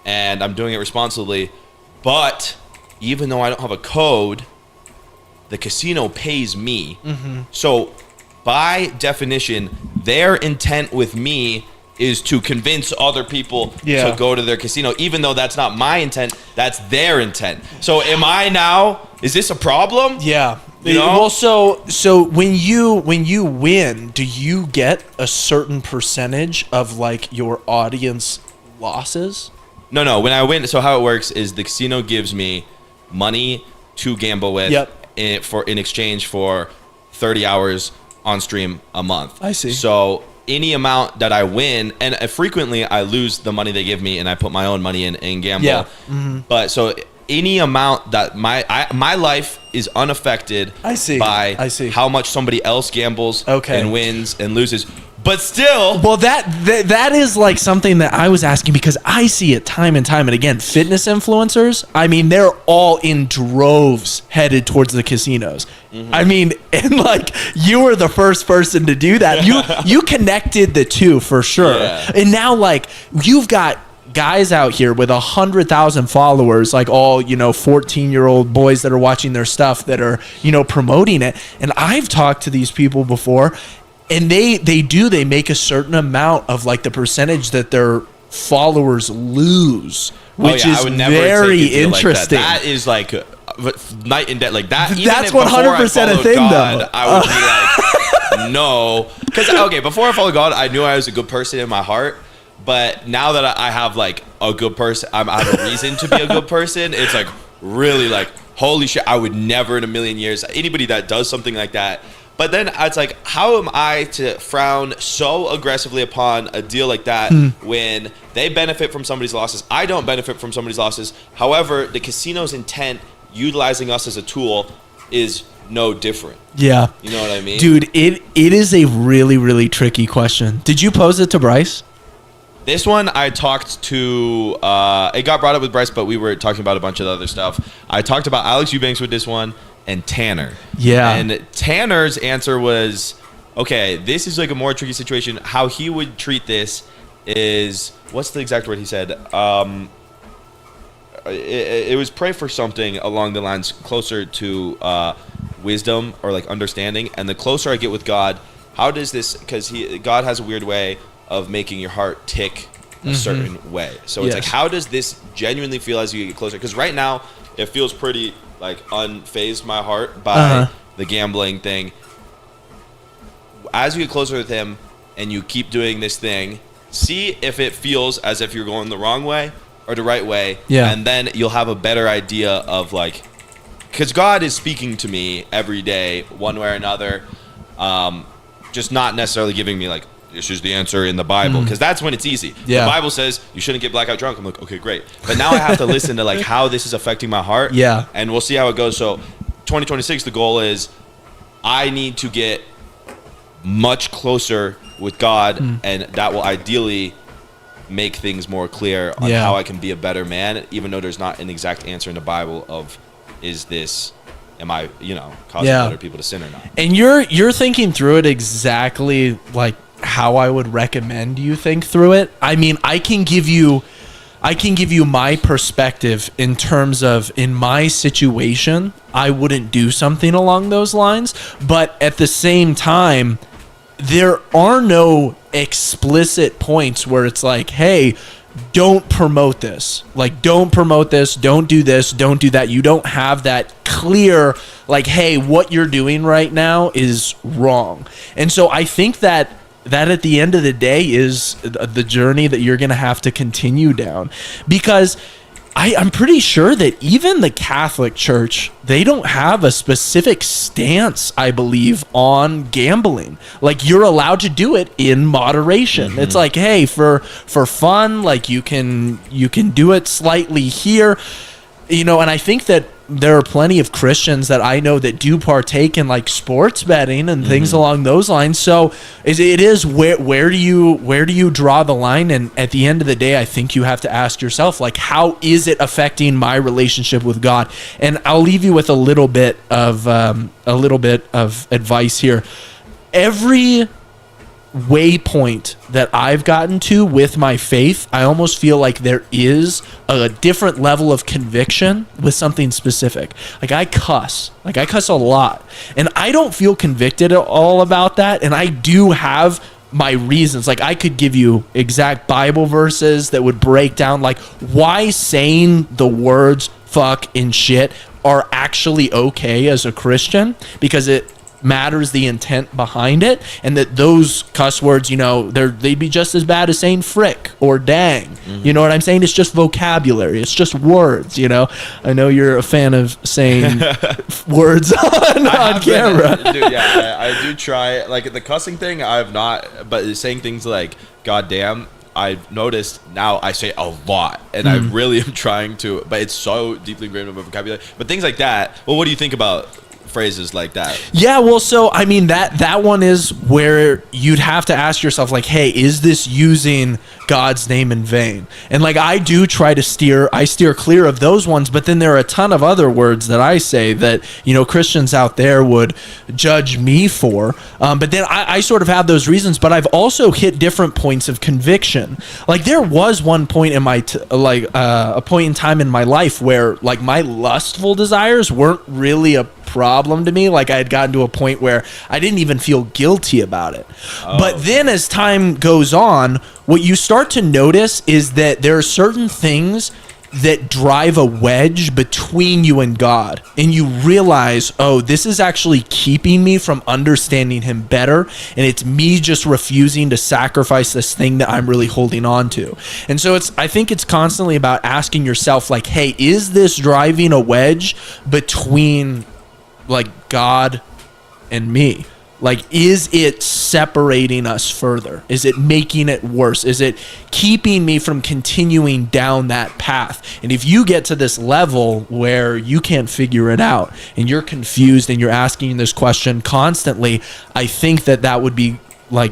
and I'm doing it responsibly. But even though I don't have a code, the casino pays me. So by definition, their intent with me is to convince other people to go to their casino, even though that's not my intent, that's their intent. So am I now, is this a problem? Yeah. You know? Well, so when you win, do you get a certain percentage of like your audience losses? No. When I win, so how it works is the casino gives me money to gamble with in exchange for 30 hours on stream a month. I see. So any amount that I win, and frequently I lose the money they give me and I put my own money in and gamble. Yeah. But so any amount that my life is unaffected by how much somebody else gambles and wins and loses. But still, well, that is like something that I was asking because I see it time and time and again. Fitness influencers, I mean, they're all in droves headed towards the casinos. I mean, and like you were the first person to do that. You connected the two for sure. Yeah. And now like you've got guys out here with 100,000 followers, like all, 14-year-old boys that are watching their stuff that are, promoting it. And I've talked to these people before, and they make a certain amount of like the percentage that their followers lose, which is very interesting. Like that is like night and day. Like that. That's 100% a thing, God, though. I would be like, no, because before I followed God, I knew I was a good person in my heart. But now that I have like a good person, I have a reason to be a good person. It's like really like, holy shit, I would never in a million years, anybody that does something like that. But then it's like, how am I to frown so aggressively upon a deal like that when they benefit from somebody's losses? I don't benefit from somebody's losses. However, the casino's intent, utilizing us as a tool, is no different. Yeah. You know what I mean? Dude, it is a really, really tricky question. Did you pose it to Bryce? This one I talked to. It got brought up with Bryce, but we were talking about a bunch of other stuff. I talked about Alex Eubanks with this one and Tanner. Yeah. And Tanner's answer was, okay, this is like a more tricky situation. How he would treat this is, what's the exact word he said? It was pray for something along the lines closer to wisdom or like understanding. And the closer I get with God, how does this? Because God has a weird way of making your heart tick a certain way. So it's like, how does this genuinely feel as you get closer? Because right now it feels pretty like unfazed my heart by the gambling thing. As you get closer with him and you keep doing this thing, see if it feels as if you're going the wrong way or the right way. Yeah. And then you'll have a better idea of like, because God is speaking to me every day, one way or another, just not necessarily giving me like, this is the answer in the Bible, because that's when it's easy. Yeah. The Bible says you shouldn't get blackout drunk. I'm like, okay, great. But now I have to listen to like how this is affecting my heart. Yeah. And we'll see how it goes. So 2026, the goal is I need to get much closer with God, and that will ideally make things more clear on how I can be a better man, even though there's not an exact answer in the Bible of, is this, am I, causing other people to sin or not? And you're thinking through it exactly like how I would recommend you think through it. I mean, I can give you my perspective in terms of, in my situation, I wouldn't do something along those lines, but at the same time, there are no explicit points where it's like, hey, don't promote this. Like, don't promote this. Don't do this. Don't do that. You don't have that clear, like, hey, what you're doing right now is wrong. And so I think that at the end of the day is the journey that you're going to have to continue down, because I'm pretty sure that even the Catholic Church, they don't have a specific stance, I believe, on gambling. Like, you're allowed to do it in moderation. It's like, hey, for fun, like you can do it slightly here, and I think that there are plenty of Christians that I know that do partake in like sports betting and things along those lines. So it is where do you draw the line? And at the end of the day, I think you have to ask yourself, like, how is it affecting my relationship with God? And I'll leave you with a little bit of advice here. Every waypoint that I've gotten to with my faith, I almost feel like there is a different level of conviction with something specific. Like, I cuss a lot, and I don't feel convicted at all about that. And I do have my reasons. Like, I could give you exact Bible verses that would break down like why saying the words fuck and shit are actually okay as a Christian, because it matters the intent behind it, and that those cuss words, they'd be just as bad as saying frick or dang. You know what I'm saying? It's just vocabulary. It's just words. I know you're a fan of saying words on camera. Dude, yeah, I do try. Like, the cussing thing, I've not, but saying things like "God damn," I've noticed now I say a lot, and I really am trying to, but it's so deeply ingrained in my vocabulary. But things like that, well, what do you think about phrases like that? Yeah, well, so I mean that one is where you'd have to ask yourself, like, hey, is this using God's name in vain? And like, I do try to steer clear of those ones, but then there are a ton of other words that I say that Christians out there would judge me for, but then I sort of have those reasons. But I've also hit different points of conviction. Like, there was one point in my a point in time in my life where like my lustful desires weren't really a problem to me. Like, I had gotten to a point where I didn't even feel guilty about it. But then as time goes on, what you start to notice is that there are certain things that drive a wedge between you and God, and you realize, oh, this is actually keeping me from understanding him better, and it's me just refusing to sacrifice this thing that I'm really holding on to. And so I think it's constantly about asking yourself, like, hey, is this driving a wedge between like God and me? Like, is it separating us further? Is it making it worse? Is it keeping me from continuing down that path? And if you get to this level where you can't figure it out and you're confused and you're asking this question constantly, I think that would be like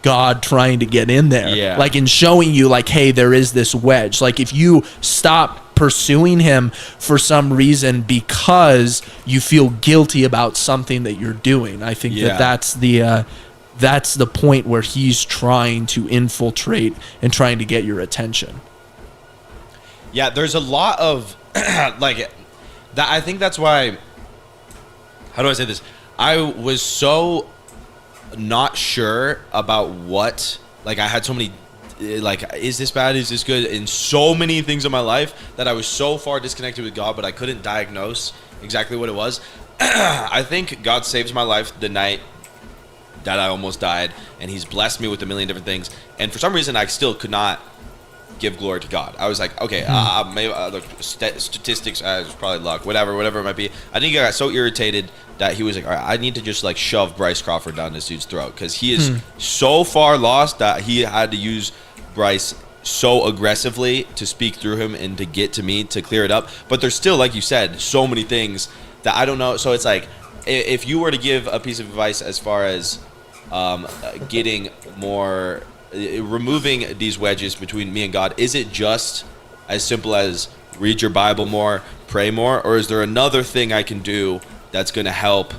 God trying to get in there. Yeah. Like in showing you like, hey, there is this wedge. Like if you stop pursuing him for some reason because you feel guilty about something that you're doing, I think Yeah. that's the point where he's trying to infiltrate and trying to get your attention. Yeah, there's a lot of like that. I think that's why. How do I say this? I was so not sure about what. Like I had so many. Like, is this bad? Is this good? In so many things in my life that I was so far disconnected with God, but I couldn't diagnose exactly what it was. I think God saves my life the night that I almost died, and He's blessed me with a million different things. And for some reason, I still could not give glory to God. I was like, okay, maybe look, statistics, it's probably luck, whatever it might be. I think I got so irritated that he was like, all right, I need to just like shove Bryce Crawford down this dude's throat because he is so far lost that he had to use Bryce so aggressively to speak through him and to get to me to clear it up. But there's still, like you said, so many things that I don't know. So it's like, if you were to give a piece of advice as far as getting more, removing these wedges between me and God, is it just as simple as read your Bible more, pray more, or is there another thing I can do that's going to help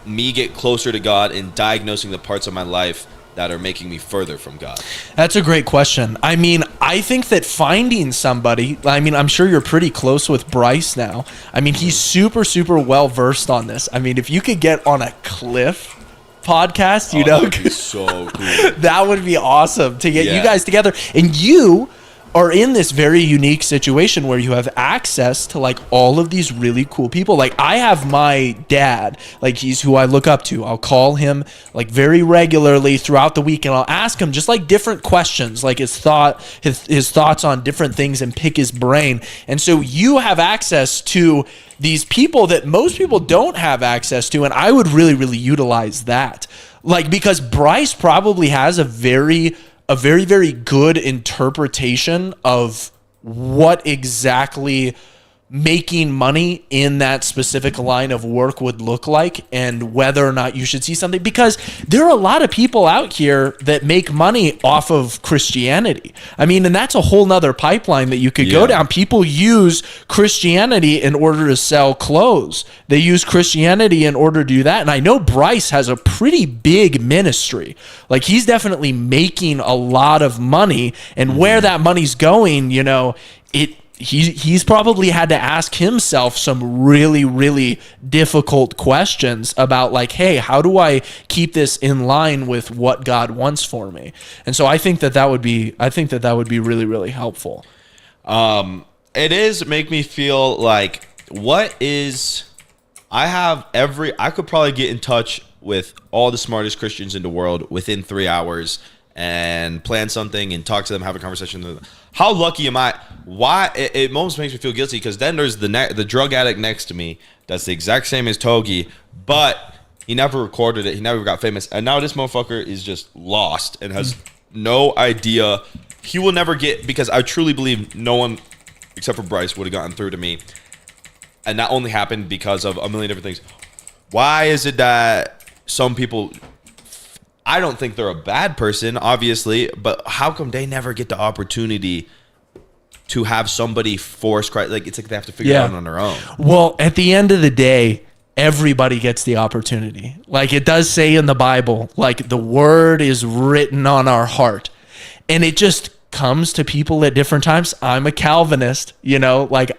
me get closer to God in diagnosing the parts of my life that are making me further from God? That's a great question. I mean, I think that finding somebody, I mean, I'm sure you're pretty close with Bryce now. I mean, he's super, super well versed on this. I mean, if you could get on a Cliff podcast, you know, that would be so cool. that would be awesome to get Yeah. you guys together. And you are in this very unique situation where you have access to like all of these really cool people. Like I have my dad, like he's who I look up to. I'll call him like very regularly throughout the week and I'll ask him just like different questions, like his thoughts on different things and pick his brain. And so you have access to these people that most people don't have access to. And I would really, really utilize that. Like, because Bryce probably has a very, very good interpretation of what exactly making money in that specific line of work would look like and whether or not you should see something, because there are a lot of people out here that make money off of Christianity. I mean, and that's a whole nother pipeline that you could go down. People use Christianity in order to sell clothes. They use Christianity in order to do that. And I know Bryce has a pretty big ministry. Like he's definitely making a lot of money, and where that money's going, you know, he's probably had to ask himself some really, really difficult questions about like, hey, how do I keep this in line with what God wants for me? And so I think that would be really, really helpful. It is make me feel like I could probably get in touch with all the smartest Christians in the world within 3 hours and plan something and talk to them, have a conversation with them. How lucky am I? Why it almost makes me feel guilty, because then there's the drug addict next to me that's the exact same as Togi, but he never recorded it. He never got famous, and now this motherfucker is just lost and has no idea. He will never get, because I truly believe no one except for Bryce would have gotten through to me, and that only happened because of a million different things. Why is it that some people, I don't think they're a bad person, obviously, but how come they never get the opportunity to have somebody force Christ? Like, it's like they have to figure it out on their own. Well, at the end of the day, everybody gets the opportunity. Like it does say in the Bible, like the word is written on our heart, and it just comes to people at different times. I'm a Calvinist, you know, like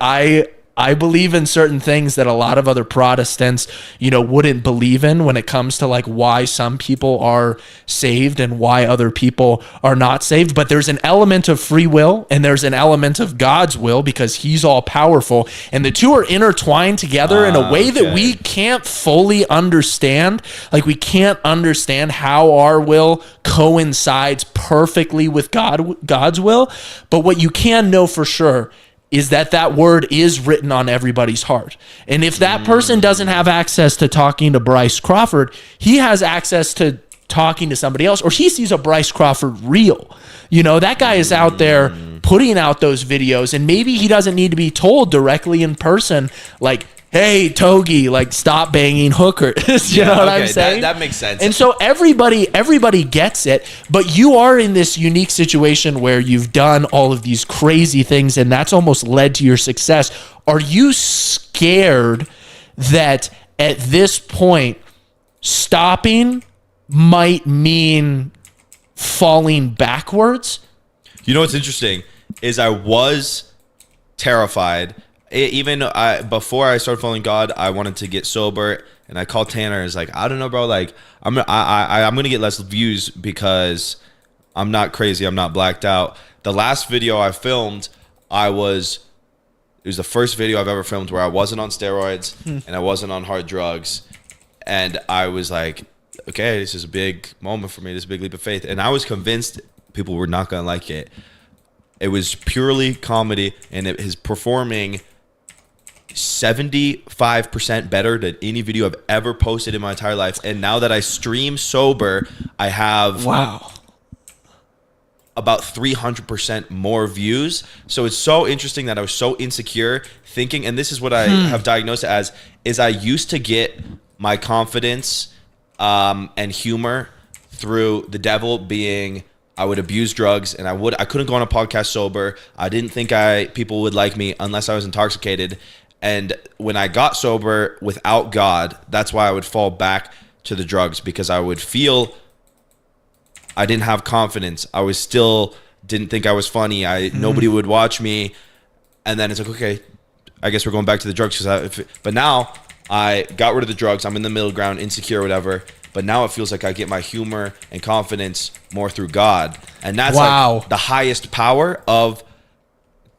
I believe in certain things that a lot of other Protestants, you know, wouldn't believe in when it comes to like why some people are saved and why other people are not saved. But there's an element of free will and there's an element of God's will, because he's all powerful. And the two are intertwined together in a way that we can't fully understand. Like we can't understand how our will coincides perfectly with God's will. But what you can know for sure is that word is written on everybody's heart. And if that person doesn't have access to talking to Bryce Crawford, he has access to talking to somebody else, or he sees a Bryce Crawford reel. You know, that guy is out there putting out those videos, and maybe he doesn't need to be told directly in person, like, hey, Togi, like stop banging hookers. You know what I'm saying? That makes sense. And so everybody gets it, but you are in this unique situation where you've done all of these crazy things and that's almost led to your success. Are you scared that at this point stopping might mean falling backwards? You know what's interesting is I was terrified. Even before I started following God, I wanted to get sober, and I called Tanner. It's like, I don't know, bro. Like, I'm gonna get less views because I'm not crazy. I'm not blacked out. The last video I filmed, it was the first video I've ever filmed where I wasn't on steroids and I wasn't on hard drugs, and I was like, okay, this is a big moment for me. This is a big leap of faith, and I was convinced people were not gonna like it. It was purely comedy, and it is performing 75% better than any video I've ever posted in my entire life. And now that I stream sober, I have about 300% more views. So it's so interesting that I was so insecure thinking, and this is what I have diagnosed it as, is I used to get my confidence and humor through the devil being, I would abuse drugs, and I couldn't go on a podcast sober. I didn't think people would like me unless I was intoxicated. And when I got sober without God, that's why I would fall back to the drugs, because I would feel I didn't have confidence. I was still didn't think I was funny. Nobody would watch me. And then it's like, okay, I guess we're going back to the drugs. But now I got rid of the drugs. I'm in the middle ground, insecure, whatever. But now it feels like I get my humor and confidence more through God. And that's like the highest power of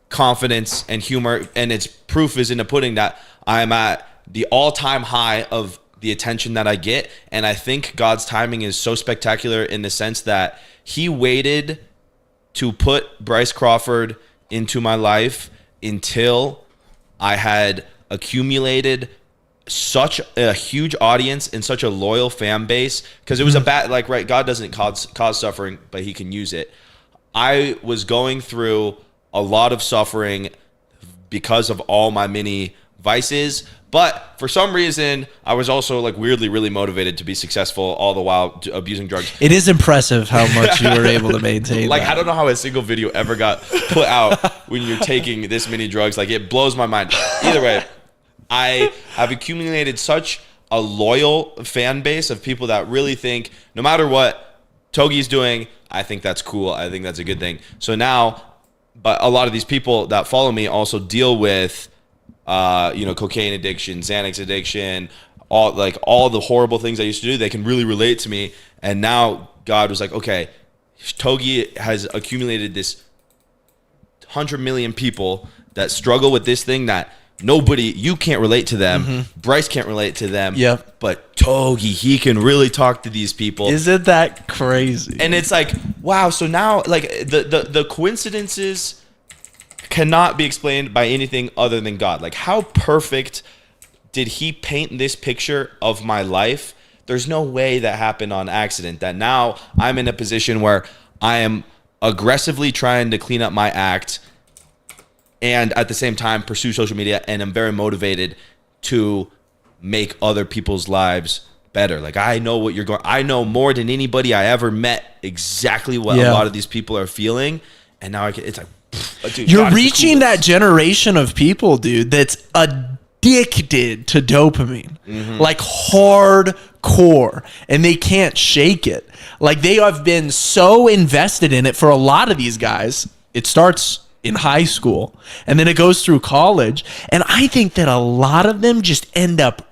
confidence and humor. And its proof is in the pudding that I'm at the all-time high of the attention that I get. And I think God's timing is so spectacular in the sense that he waited to put Bryce Crawford into my life until I had accumulated such a huge audience and such a loyal fan base, because it was a bad, like, right, God doesn't cause suffering, but he can use it. I was going through a lot of suffering because of all my many vices, but for some reason I was also like weirdly really motivated to be successful all the while abusing drugs. It is impressive how much you were able to maintain. Like, I don't know how a single video ever got put out when you're taking this many drugs. Like, it blows my mind. Either way, I have accumulated such a loyal fan base of people that really think no matter what Togi's doing, I think that's cool. I think that's a good thing. So now, but a lot of these people that follow me also deal with, cocaine addiction, Xanax addiction, all the horrible things I used to do. They can really relate to me. And now God was like, okay, Togi has accumulated this 100 million people that struggle with this thing that you can't relate to them. Bryce can't relate to them. Yep. But Togi, he can really talk to these people. Isn't that crazy? And it's like, wow. So now, like, the coincidences cannot be explained by anything other than God. Like, how perfect did he paint this picture of my life? There's no way that happened on accident. That now I'm in a position where I am aggressively trying to clean up my act, and at the same time pursue social media, and I'm very motivated to make other people's lives better. Like, I know what I know more than anybody I ever met exactly what a lot of these people are feeling, and now it's like, dude, you're reaching that generation of people, dude, that's addicted to dopamine, like hardcore, and they can't shake it. Like, they have been so invested in it. For a lot of these guys, it starts in high school and then it goes through college, and I think that a lot of them just end up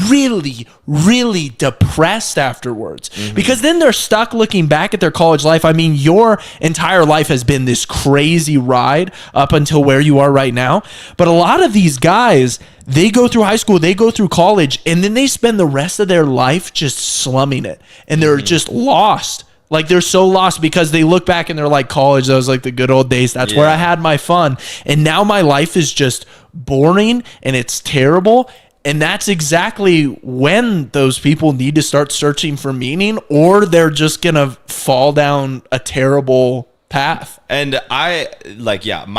really, really depressed afterwards, because then they're stuck looking back at their college life. I mean, your entire life has been this crazy ride up until where you are right now, but a lot of these guys, they go through high school, they go through college, and then they spend the rest of their life just slumming it, and they're just lost. Like, they're so lost because they look back and they're like, college, that was like the good old days. That's where I had my fun. And now my life is just boring and it's terrible. And that's exactly when those people need to start searching for meaning, or they're just going to fall down a terrible path. And my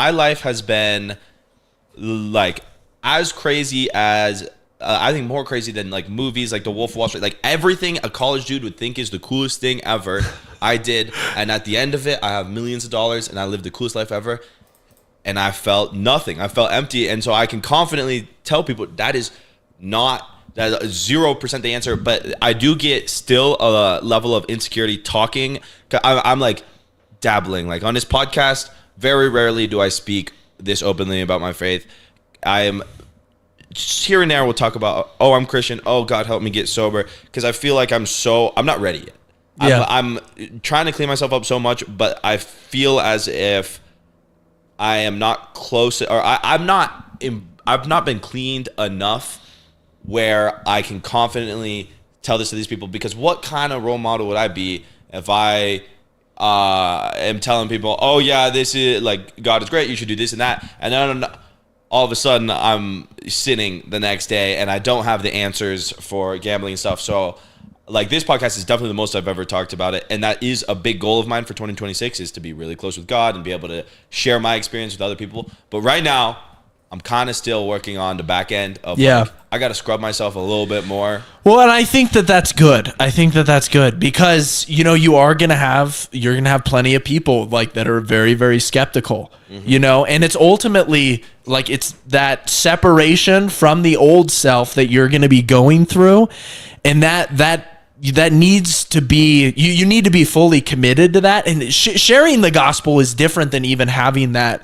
life has been like as crazy as I think more crazy than like movies like The Wolf of Wall Street. Like everything a college dude would think is the coolest thing ever, I did. And at the end of it, I have millions of dollars and I lived the coolest life ever. And I felt nothing. I felt empty. And so I can confidently tell people that is not, that is 0% the answer. But I do get still a level of insecurity talking. I'm like dabbling. Like on this podcast, very rarely do I speak this openly about my faith. I am here and there we'll talk about, oh, I'm Christian. Oh, God, help me get sober. Because I feel like I'm not ready yet. Yeah. I'm trying to clean myself up so much, but I feel as if I am not close, or I've not been cleaned enough where I can confidently tell this to these people. Because what kind of role model would I be if I am telling people, oh yeah, this is like, God is great, you should do this and that, and then all of a sudden I'm sinning the next day and I don't have the answers for gambling and stuff. So like this podcast is definitely the most I've ever talked about it. And that is a big goal of mine for 2026, is to be really close with God and be able to share my experience with other people. But right now I'm kind of still working on the back end of like, I got to scrub myself a little bit more. Well, and I think that that's good. I think that that's good because, you know, you're going to have plenty of people like that are very, very skeptical, you know, and it's ultimately like, it's that separation from the old self that you're going to be going through. And that needs to be, you need to be fully committed to that. And sharing the gospel is different than even having that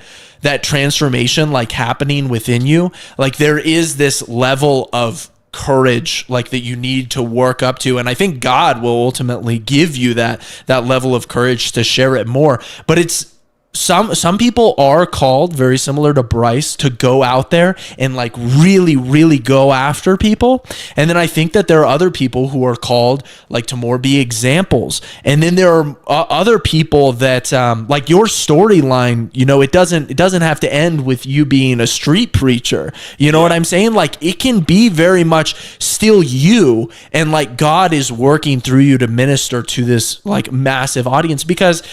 transformation like happening within you. Like there is this level of courage like that you need to work up to, and I think God will ultimately give you that level of courage to share it more. But it's some people are called, very similar to Bryce, to go out there and like really, really go after people. And then I think that there are other people who are called like to more be examples. And then there are other people that like your storyline, you know, it doesn't have to end with you being a street preacher. You know what I'm saying? Like it can be very much still you, and like God is working through you to minister to this like massive audience, because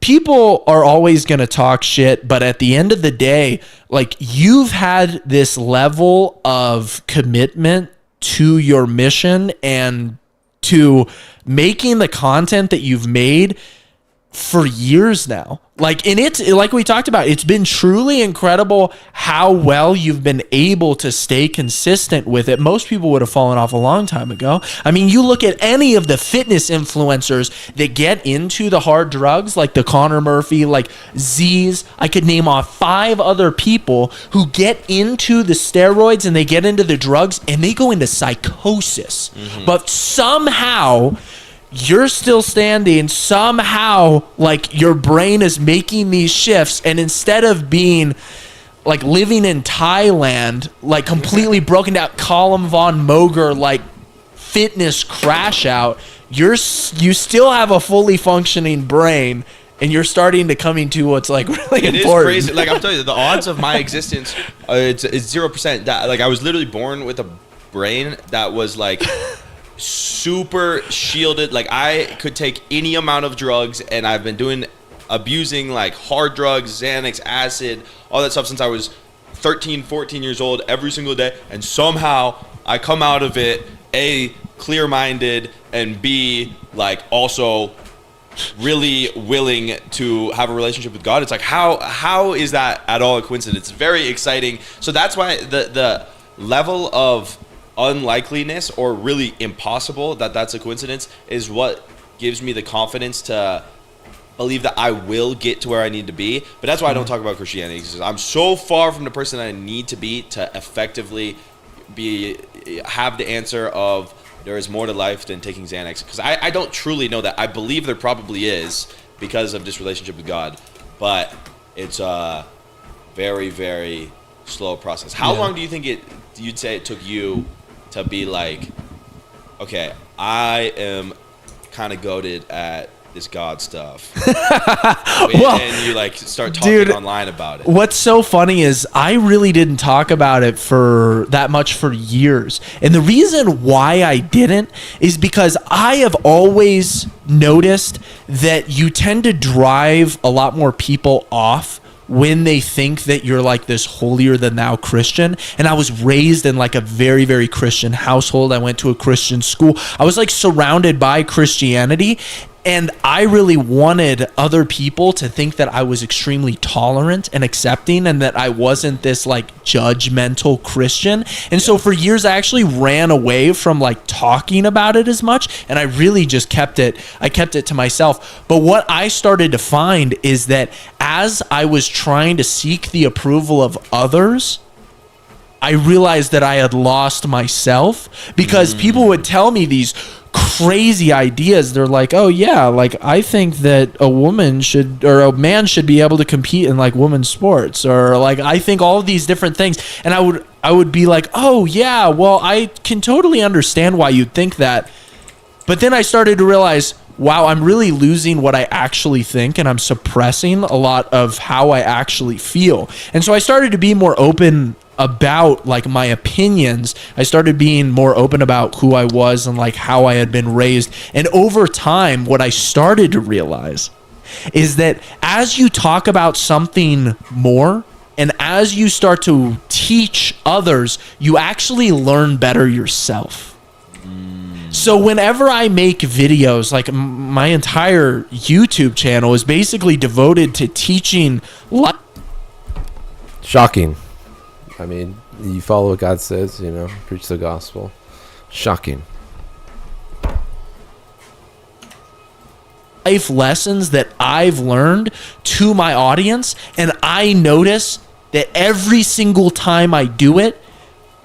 people are always going to talk shit, but at the end of the day, like you've had this level of commitment to your mission and to making the content that you've made for years now. Like, and it's like we talked about, it's been truly incredible how well you've been able to stay consistent with it. Most people would have fallen off a long time ago. I mean, you look at any of the fitness influencers that get into the hard drugs, like the Connor Murphy, like Z's. I could name off 5 other people who get into the steroids and they get into the drugs and they go into psychosis. But somehow you're still standing. Somehow, like, your brain is making these shifts, and instead of being like living in Thailand, like completely broken down, Colin Von Moger, like fitness crash out, you still have a fully functioning brain, and you're starting to coming to what's like really important. It is crazy. Like I'm telling you, the odds of my existence, it's 0%. That, like, I was literally born with a brain that was like super shielded. Like I could take any amount of drugs, and I've been abusing like hard drugs, Xanax, acid, all that stuff since I was 13, 14 years old, every single day. And somehow I come out of it, A, clear-minded, and B, like also really willing to have a relationship with God. It's like, how is that at all a coincidence? It's very exciting. So that's why the level of unlikeliness, or really impossible that that's a coincidence, is what gives me the confidence to believe that I will get to where I need to be. But that's why I don't talk about Christianity, because I'm so far from the person I need to be to effectively have the answer of there is more to life than taking Xanax, because I don't truly know that. I believe there probably is because of this relationship with God, but it's a very, very slow process. How long do you think you'd say it took you to be like, okay, I am kind of goated at this God stuff? Well, and you like start talking online about it. What's so funny is I really didn't talk about it for that much for years. And the reason why I didn't is because I have always noticed that you tend to drive a lot more people off when they think that you're like this holier than thou Christian. And I was raised in like a very, very Christian household. I went to a Christian school. I was like surrounded by Christianity. And I really wanted other people to think that I was extremely tolerant and accepting and that I wasn't this like judgmental Christian. And so for years, I actually ran away from like talking about it as much. And I really just kept it to myself. But what I started to find is that as I was trying to seek the approval of others, I realized that I had lost myself because people would tell me these crazy ideas. They're like, oh yeah, like I think that a woman should, or a man should be able to compete in like women's sports, or like I think all of these different things. And I would be like, oh yeah, well I can totally understand why you'd think that. But then I started to realize, wow, I'm really losing what I actually think, and I'm suppressing a lot of how I actually feel. And so I started to be more open about like my opinions. I started being more open about who I was and like how I had been raised. And over time, what I started to realize is that as you talk about something more and as you start to teach others, you actually learn better yourself. So whenever I make videos, like my entire YouTube channel is basically devoted to teaching Shocking. I mean, you follow what God says, you know, preach the gospel. Shocking. life lessons that I've learned to my audience, and I notice that every single time I do it,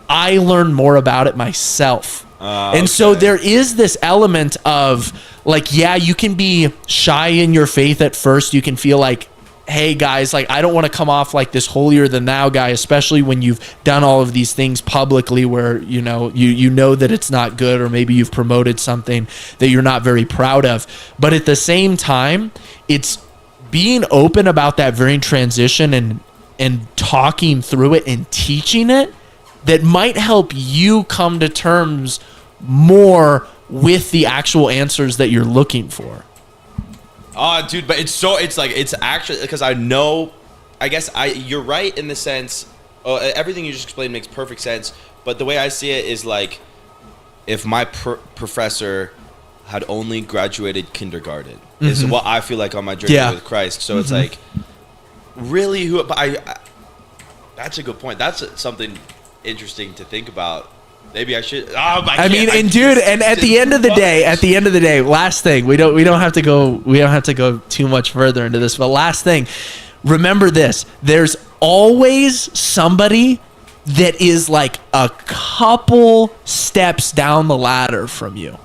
I learn more about it myself. And so there is this element of like, yeah, you can be shy in your faith at first. You can feel like, hey guys, like I don't want to come off like this holier than thou guy, especially when you've done all of these things publicly where, you know that it's not good, or maybe you've promoted something that you're not very proud of. But at the same time, it's being open about that very transition and talking through it and teaching it that might help you come to terms more with the actual answers that you're looking for. Dude, but it's actually, because you're right in the sense, everything you just explained makes perfect sense, but the way I see it is like, if my professor had only graduated kindergarten, is what I feel like on my journey with Christ. So it's like, really, that's a good point. That's something interesting to think about. Maybe I should. At the end of the day, last thing, we don't have to go too much further into this, but last thing, remember this: there's always somebody that is like a couple steps down the ladder from you.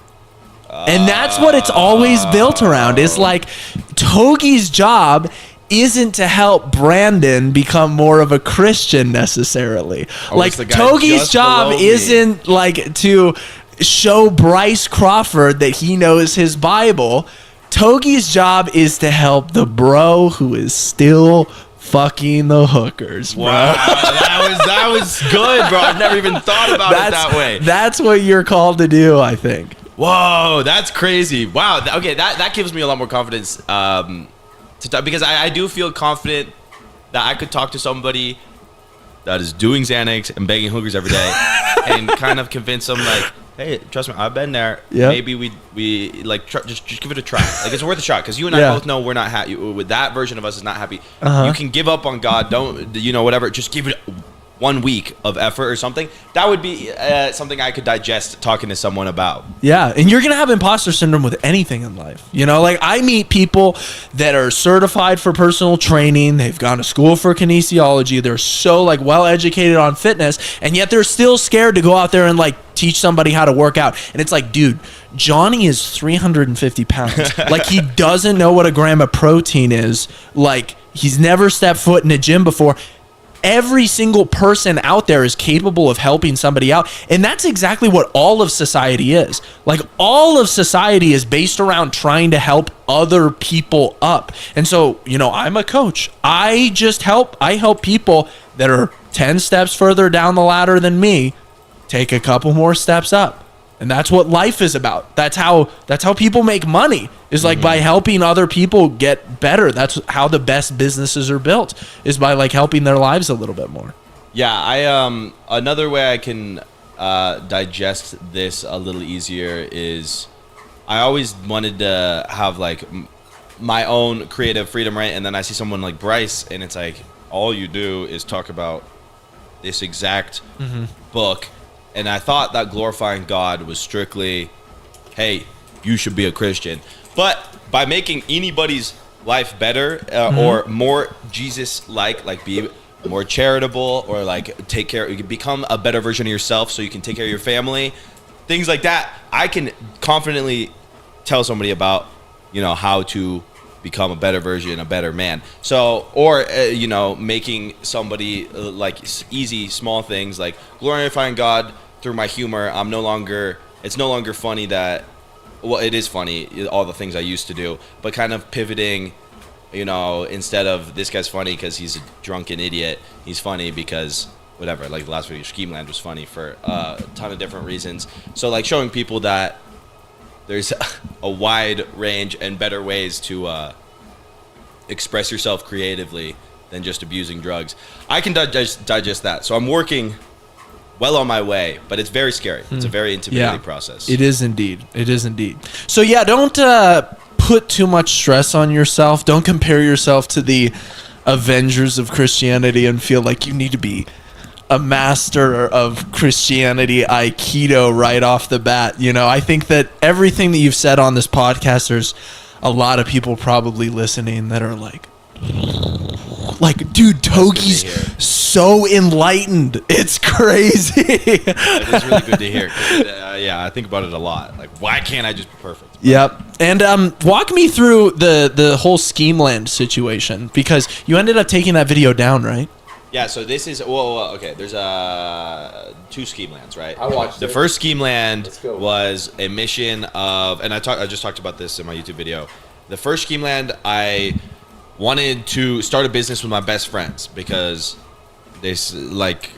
And that's what it's always built around. It's like Togi's job isn't to help Brandon become more of a Christian necessarily. Like Togi's job isn't like to show Bryce Crawford that he knows his Bible. Togi's job is to help the bro who is still fucking the hookers, bro. Wow, that was good, bro. I've never even thought about it that way. That's what you're called to do, I think. Whoa, that's crazy. Wow. Okay, that gives me a lot more confidence. Because I do feel confident that I could talk to somebody that is doing Xanax and begging hookers every day and kind of convince them like, hey, trust me, I've been there. Yep. Maybe we like just give it a try. Like, it's worth a shot, because you and I both know we're not happy with that version of us. Is not happy. You can give up on God. Don't, whatever. Just give it 1 week of effort or something. That would be something I could digest talking to someone about. Yeah, and you're gonna have imposter syndrome with anything in life. Like I meet people that are certified for personal training. They've gone to school for kinesiology. They're so like well educated on fitness, and yet they're still scared to go out there and like teach somebody how to work out. And it's like, dude, Johnny is 350 pounds. Like, he doesn't know what a gram of protein is. Like, he's never stepped foot in a gym before. Every single person out there is capable of helping somebody out. And that's exactly what all of society is. Like, all of society is based around trying to help other people up. And so, I'm a coach. I help people that are 10 steps further down the ladder than me take a couple more steps up. And that's what life is about. That's how people make money, is like by helping other people get better. That's how the best businesses are built, is by like helping their lives a little bit more. Yeah, I another way I can digest this a little easier is I always wanted to have like my own creative freedom, right? And then I see someone like Bryce, and it's like all you do is talk about this exact book, and I thought that glorifying God was strictly, hey, you should be a Christian. But by making anybody's life better or more Jesus-like be more charitable, or like take care, you can become a better version of yourself so you can take care of your family, things like that, I can confidently tell somebody about, how to become a better version, a better man. So, or, making somebody like easy, small things like glorifying God through my humor. It's no longer funny that, well, it is funny, all the things I used to do, but kind of pivoting, instead of this guy's funny because he's a drunken idiot, he's funny because whatever, like the last video, Schemeland was funny for a ton of different reasons. So like showing people that there's a wide range and better ways to express yourself creatively than just abusing drugs. I can digest that. So I'm working well on my way, but it's very scary. It's a very intimidating process. It is indeed. It is indeed. So yeah, don't put too much stress on yourself. Don't compare yourself to the Avengers of Christianity and feel like you need to be a master of Christianity Aikido right off the bat. I think that everything that you've said on this podcast, there's a lot of people probably listening that are like, dude, Togi's so enlightened. It's crazy. It is really good to hear. I think about it a lot. Like, why can't I just be perfect? Yep. And walk me through the whole Schemeland situation, because you ended up taking that video down, right? Yeah, so this is okay. There's 2 Schemelands, right? I watched the it. first Schemeland Let's go. was a mission of, and I just talked about this in my YouTube video. The first Schemeland, I wanted to start a business with my best friends because this like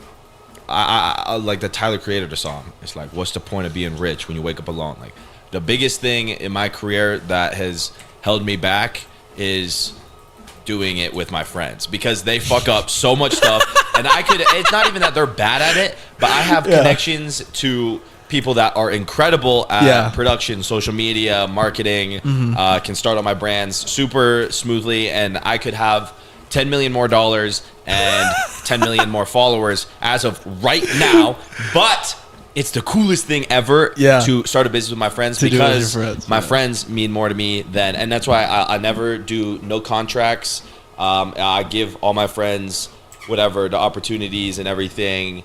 I like the Tyler Creator song. It's like, what's the point of being rich when you wake up alone? Like the biggest thing in my career that has held me back is doing it with my friends, because they fuck up so much stuff, and it's not even that they're bad at it, but I have connections to people that are incredible at production, social media, marketing, can start on my brands super smoothly, and I could have $10 million more and 10 million more followers as of right now, but it's the coolest thing ever to start a business with my friends, because my friends mean more to me than, and that's why I never do no contracts. I give all my friends whatever the opportunities and everything,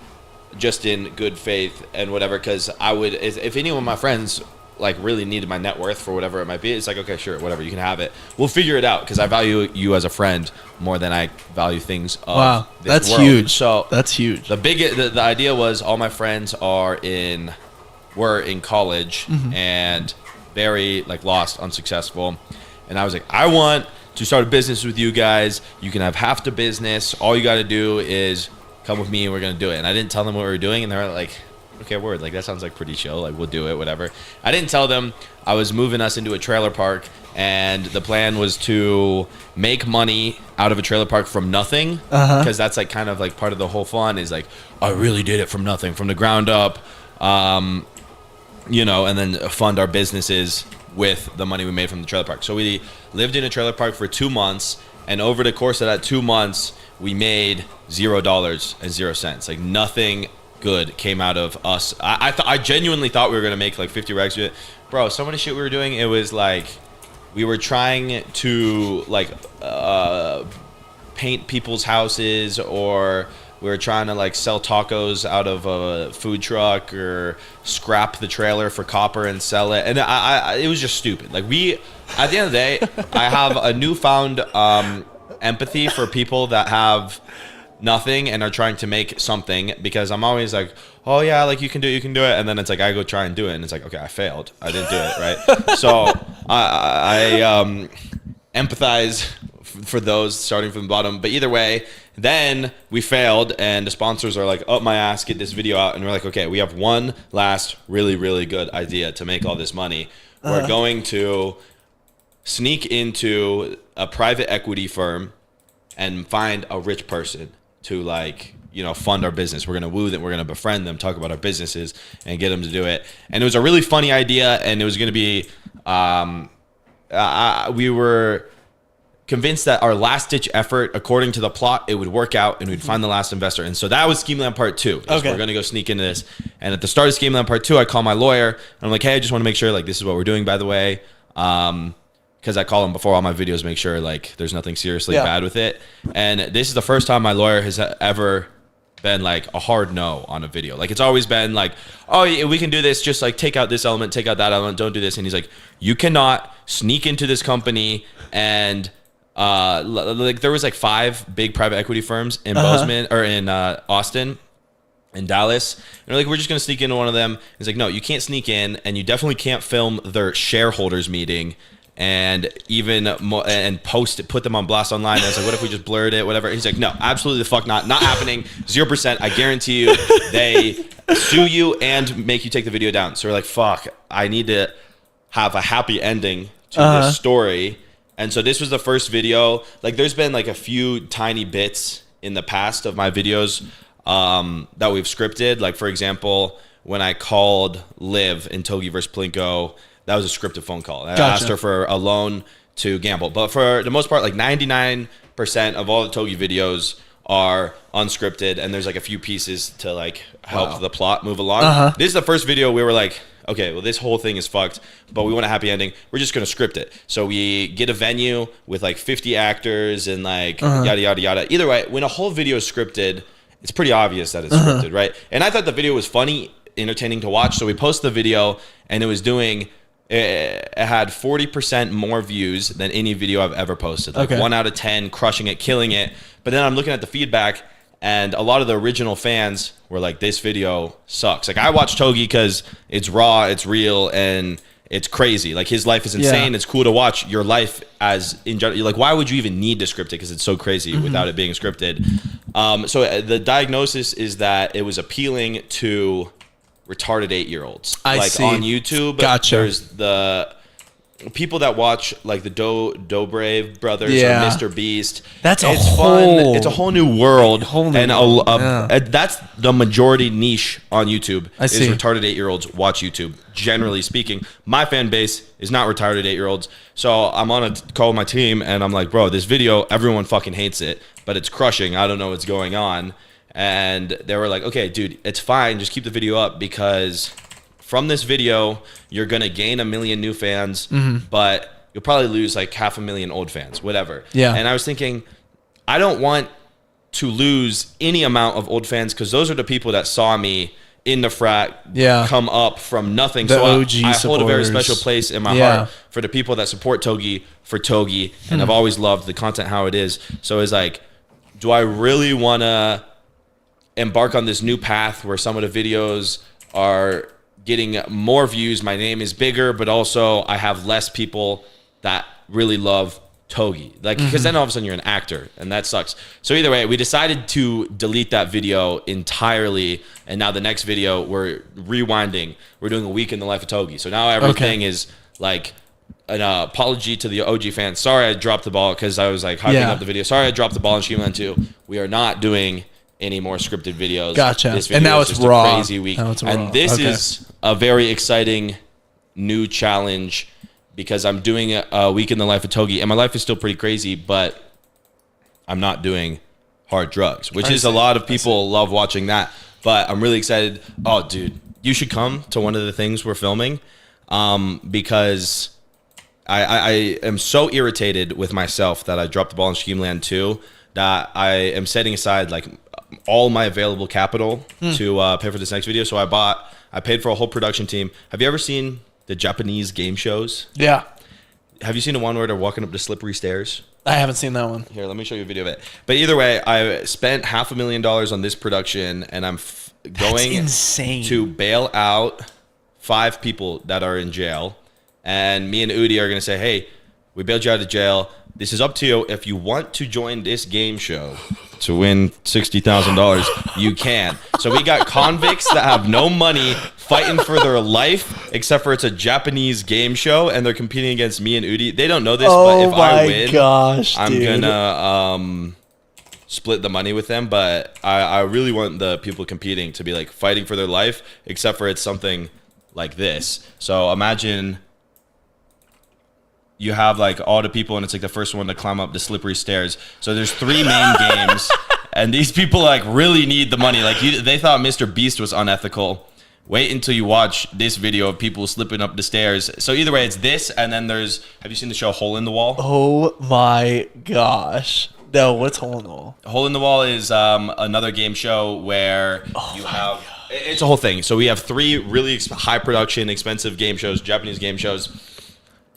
just in good faith and whatever. Because I would, if any of my friends like really needed my net worth for whatever it might be, it's like, okay, sure, whatever, you can have it. We'll figure it out, because I value you as a friend more than I value things of this that's world. huge. So that's huge. The idea was all my friends were in college and very like lost, unsuccessful, and I was like, I want to start a business with you guys. You can have half the business. All you got to do is come with me and we're gonna do it. And I didn't tell them what we were doing, and they were like, okay, word, like that sounds like pretty chill, like we'll do it, whatever. I didn't tell them I was moving us into a trailer park, and the plan was to make money out of a trailer park from nothing, because that's like kind of like part of the whole fun is like, I really did it from nothing, from the ground up, and then fund our businesses with the money we made from the trailer park. So we lived in a trailer park for 2 months, and over the course of that 2 months we made $0.00, like nothing good came out of us. I genuinely thought we were gonna make like 50 racks with it, bro. Some of the shit we were doing, it was like we were trying to like paint people's houses, or we were trying to like sell tacos out of a food truck, or scrap the trailer for copper and sell it, and it was just stupid. Like at the end of the day, I have a newfound empathy for people that have nothing and are trying to make something, because I'm always like, oh yeah, like you can do it, and then it's like I go try and do it, and it's like, okay, I failed, I didn't do it right. So I empathize for those starting from the bottom. But either way, then we failed, and the sponsors are like, "Up my ass, get this video out." And we're like, "Okay, we have one last really, really good idea to make all this money. We're going to sneak into a private equity firm and find a rich person to like." Fund our business. We're going to woo them. We're going to befriend them, talk about our businesses, and get them to do it. And it was a really funny idea, and it was going to be, we were convinced that our last-ditch effort, according to the plot, it would work out, and we'd find the last investor. And so that was Schemeland Part 2. Okay. We're going to go sneak into this. And at the start of Schemeland Part 2, I call my lawyer, and I'm like, hey, I just want to make sure, like, this is what we're doing, by the way. Because I call him before all my videos, make sure, like, there's nothing seriously bad with it. And this is the first time my lawyer has ever been like a hard no on a video. Like, it's always been like, oh yeah, we can do this, just like take out this element, take out that element, don't do this. And he's like, you cannot sneak into this company. And like there was like 5 big private equity firms in Bozeman or in Austin and Dallas, and they're like, we're just gonna sneak into one of them. He's like, no, you can't sneak in, and you definitely can't film their shareholders meeting and even and post it, put them on blast online. I was like, what if we just blurred it, whatever? He's like, no, absolutely the fuck not happening. 0%. I guarantee you, they sue you and make you take the video down. So we're like, fuck, I need to have a happy ending to this story. And so this was the first video. Like, there's been like a few tiny bits in the past of my videos that we've scripted. Like, for example, when I called Liv in Togi versus Plinko, that was a scripted phone call. I asked her for a loan to gamble. But for the most part, like 99% of all the Togi videos are unscripted, and there's like a few pieces to like help the plot move along. This is the first video we were like, okay, well, this whole thing is fucked, but we want a happy ending. We're just going to script it. So we get a venue with like 50 actors and like yada, yada, yada. Either way, when a whole video is scripted, it's pretty obvious that it's scripted, right? And I thought the video was funny, entertaining to watch. So we posted the video, and it was doing... It had 40% more views than any video I've ever posted. Like 1 out of 10, crushing it, killing it. But then I'm looking at the feedback, and a lot of the original fans were like, this video sucks. Like, I watch Togi because it's raw, it's real, and it's crazy. Like, his life is insane. It's cool to watch your life as in general. You're like, why would you even need to script it? Because it's so crazy without it being scripted. So the diagnosis is that it was appealing to retarded 8-year-olds. I see. On YouTube, there's the people that watch like the Dobrev brothers or Mr. Beast. That's fun. It's a whole new world. And that's the majority niche on YouTube. I see. Is retarded 8-year-olds watch YouTube. Generally speaking, my fan base is not retarded 8-year-olds. So I'm on a call with my team, and I'm like, bro, this video, everyone fucking hates it, but it's crushing. I don't know what's going on. And they were like, okay, dude, it's fine. Just keep the video up, because from this video, you're going to gain 1 million new fans, but you'll probably lose like 500,000 old fans, whatever. Yeah. And I was thinking, I don't want to lose any amount of old fans, because those are the people that saw me in the frat come up from nothing. The so OG I hold a very supporters. special place in my heart for the people that support Togi for Togi. And I've always loved the content, how it is. So it's like, do I really want to embark on this new path where some of the videos are getting more views, my name is bigger, but also I have less people that really love Togi, like, because then all of a sudden you're an actor, and that sucks. So either way, we decided to delete that video entirely, and now the next video we're rewinding. We're doing a week in the life of Togi. So now everything is like an apology to the OG fans. Sorry I dropped the ball, because I was like hyping up the video. Sorry I dropped the ball in Schemeland 2. We are not doing any more scripted videos. Gotcha. This video And now is it's just raw. a crazy week. And this is a very exciting new challenge, because I'm doing a week in the life of Togi, and my life is still pretty crazy, but I'm not doing hard drugs, which is a lot of people love watching that. But I'm really excited. Oh, dude, you should come to one of the things we're filming, because I am so irritated with myself that I dropped the ball in Schemeland 2, that I am setting aside like all my available capital to pay for this next video. So I paid for a whole production team. Have you ever seen the Japanese game shows? Yeah. Have you seen the one where they're walking up the slippery stairs? I haven't seen that one. Here, let me show you a video of it. But either way, I spent $500,000 on this production, and I'm going insane. to bail out 5 people that are in jail. And me and Udi are going to say, hey, we bailed you out of jail. this is up to you. If you want to join this game show to win $60,000, you can. So we got convicts that have no money fighting for their life, except for it's a Japanese game show, and they're competing against me and Udi. They don't know this, but if I win, gosh, I'm gonna split the money with them. But I really want the people competing to be like fighting for their life, except for it's something like this. So imagine you have like all the people, and it's like the first one to climb up the slippery stairs. So there's 3 main games, and these people like really need the money. Like they thought Mr. Beast was unethical. Wait until you watch this video of people slipping up the stairs. So either way, it's this, and then there's. Have you seen the show Hole in the Wall? Oh my gosh. No, what's Hole in the Wall? Hole in the Wall is another game show where you have. It's a whole thing. So we have 3 really high production, expensive game shows, Japanese game shows.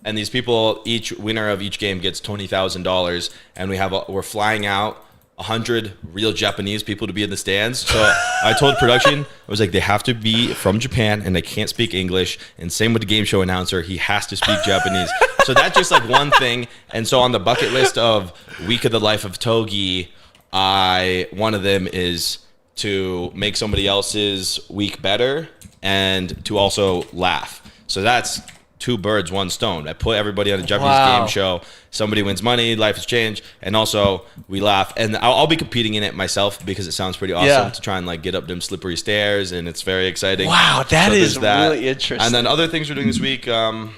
And these people, each winner of each game gets $20,000, and we're flying out 100 real Japanese people to be in the stands. So I told production, I was like, they have to be from Japan and they can't speak English. And same with the game show announcer, he has to speak Japanese. So that's just like one thing. And so on the bucket list of Week of the Life of Togi, one of them is to make somebody else's week better and to also laugh. So that's 2 birds, 1 stone. I put everybody on a Japanese game show. Somebody wins money, life has changed, and also we laugh. And I'll be competing in it myself because it sounds pretty awesome to try and like get up them slippery stairs, and it's very exciting. Wow, that is really interesting. And then other things we're doing this week, I'm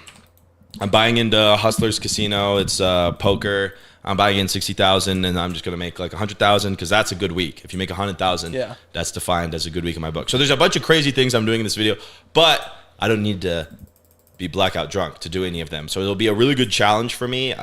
buying into Hustlers Casino. It's poker. I'm buying in 60,000, and I'm just gonna make like 100,000 because that's a good week. If you make 100,000, that's defined as a good week in my book. So there's a bunch of crazy things I'm doing in this video, but I don't need to be blackout drunk to do any of them. So it'll be a really good challenge for me,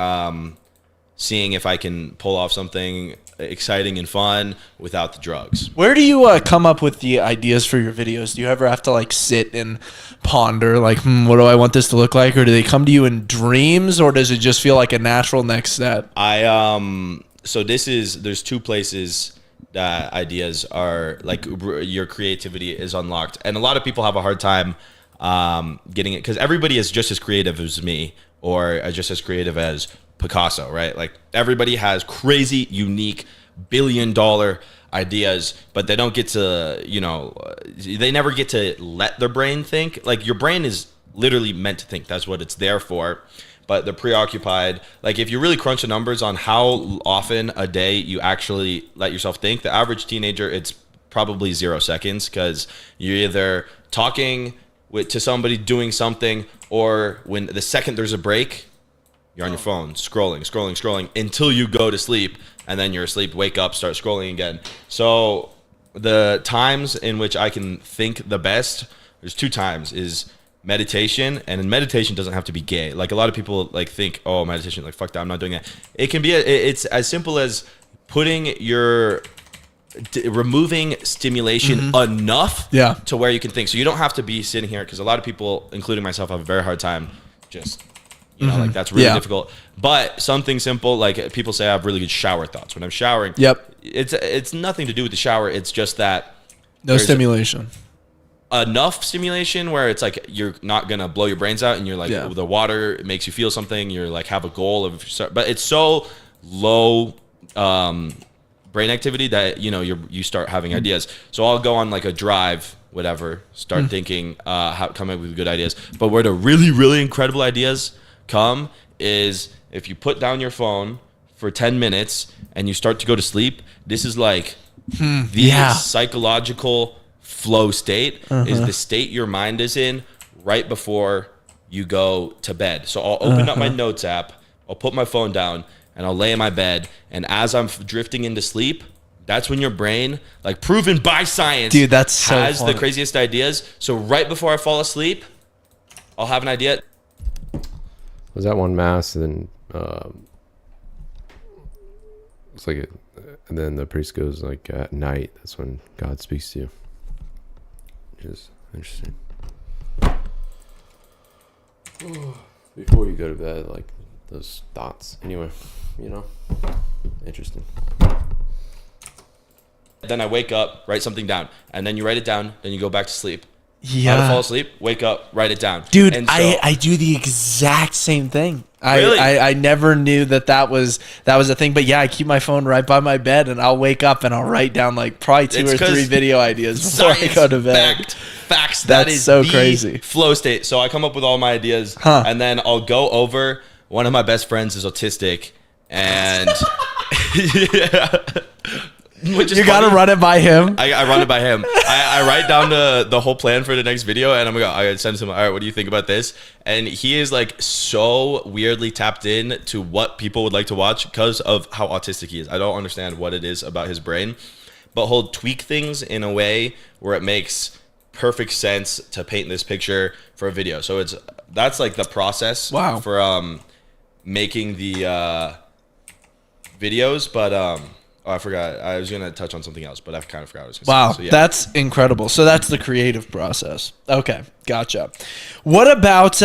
seeing if I can pull off something exciting and fun without the drugs. Where do you come up with the ideas for your videos? Do you ever have to like sit and ponder like, what do I want this to look like? Or do they come to you in dreams, or does it just feel like a natural next step? So there's 2 places that ideas are like your creativity is unlocked. And a lot of people have a hard time getting it because everybody is just as creative as me or just as creative as Picasso, right? Like everybody has crazy, unique, billion-dollar ideas, but they don't get to, they never get to let their brain think. Like your brain is literally meant to think. That's what it's there for. But they're preoccupied. Like if you really crunch the numbers on how often a day you actually let yourself think, the average teenager, it's probably 0 seconds because you're either talking to somebody doing something, or when the second there's a break, you're on your phone, scrolling until you go to sleep, and then you're asleep, wake up, start scrolling again. So the times in which I can think the best, there's 2 times, is meditation, and meditation doesn't have to be gay. Like a lot of people like think, oh, meditation, like fuck that, I'm not doing that. It can be, it's as simple as removing stimulation enough to where you can think. So you don't have to be sitting here, because a lot of people, including myself, have a very hard time just, like that's really difficult. But something simple, like people say I have really good shower thoughts when I'm showering. It's nothing to do with the shower. It's just that no stimulation. Enough stimulation where it's like you're not gonna blow your brains out, and you're like the water makes you feel something. You're like have a goal of, but it's so low brain activity that you start having ideas. So I'll go on like a drive, whatever, start thinking, come up with good ideas. But where the really, really incredible ideas come is if you put down your phone for 10 minutes and you start to go to sleep. This is like the psychological flow state is the state your mind is in right before you go to bed. So I'll open up my notes app, I'll put my phone down, and I'll lay in my bed, and as I'm drifting into sleep, that's when your brain, like proven by science, dude, that's so has funny. The craziest ideas. So right before I fall asleep, I'll have an idea. Was that one mass, and then it's like and then the priest goes like at night. That's when God speaks to you, which is interesting. Before you go to bed, like those thoughts. Anyway, interesting. Then I wake up, write something down, and then you write it down, then you go back to sleep. How to fall asleep, wake up, write it down. Dude, And so- I do the exact same thing. Really? I never knew that was a thing, but yeah, I keep my phone right by my bed, and I'll wake up and I'll write down like probably 2 It's or 3 'cause video ideas before I go to bed. Facts. That's That is so the crazy. flow state. So I come up with all my ideas, Huh. and then I'll go over. One of my best friends is autistic, and yeah. Which is You gotta funny. run it by him. I run it by him. I write down the whole plan for the next video, and I send him. All right, what do you think about this? And he is like so weirdly tapped in to what people would like to watch because of how autistic he is. I don't understand what it is about his brain, but he'll tweak things in a way where it makes perfect sense to paint this picture for a video. So that's like the process. Wow. For making the videos, but oh, I forgot. I was gonna touch on something else, but I kind of forgot what I was gonna Wow, say. So, yeah. that's incredible. So that's the creative process. Okay, gotcha. What about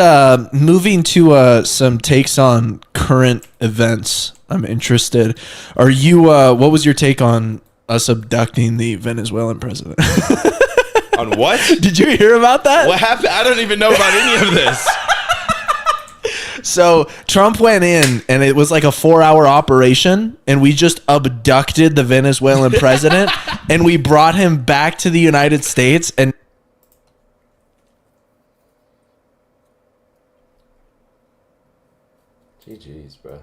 moving to some takes on current events? I'm interested. Are you? What was your take on us abducting the Venezuelan president? On what? Did you hear about that? What happened? I don't even know about any of this. So Trump went in, and it was like a 4-hour operation, and we just abducted the Venezuelan president, and we brought him back to the United States, and GG's, bro.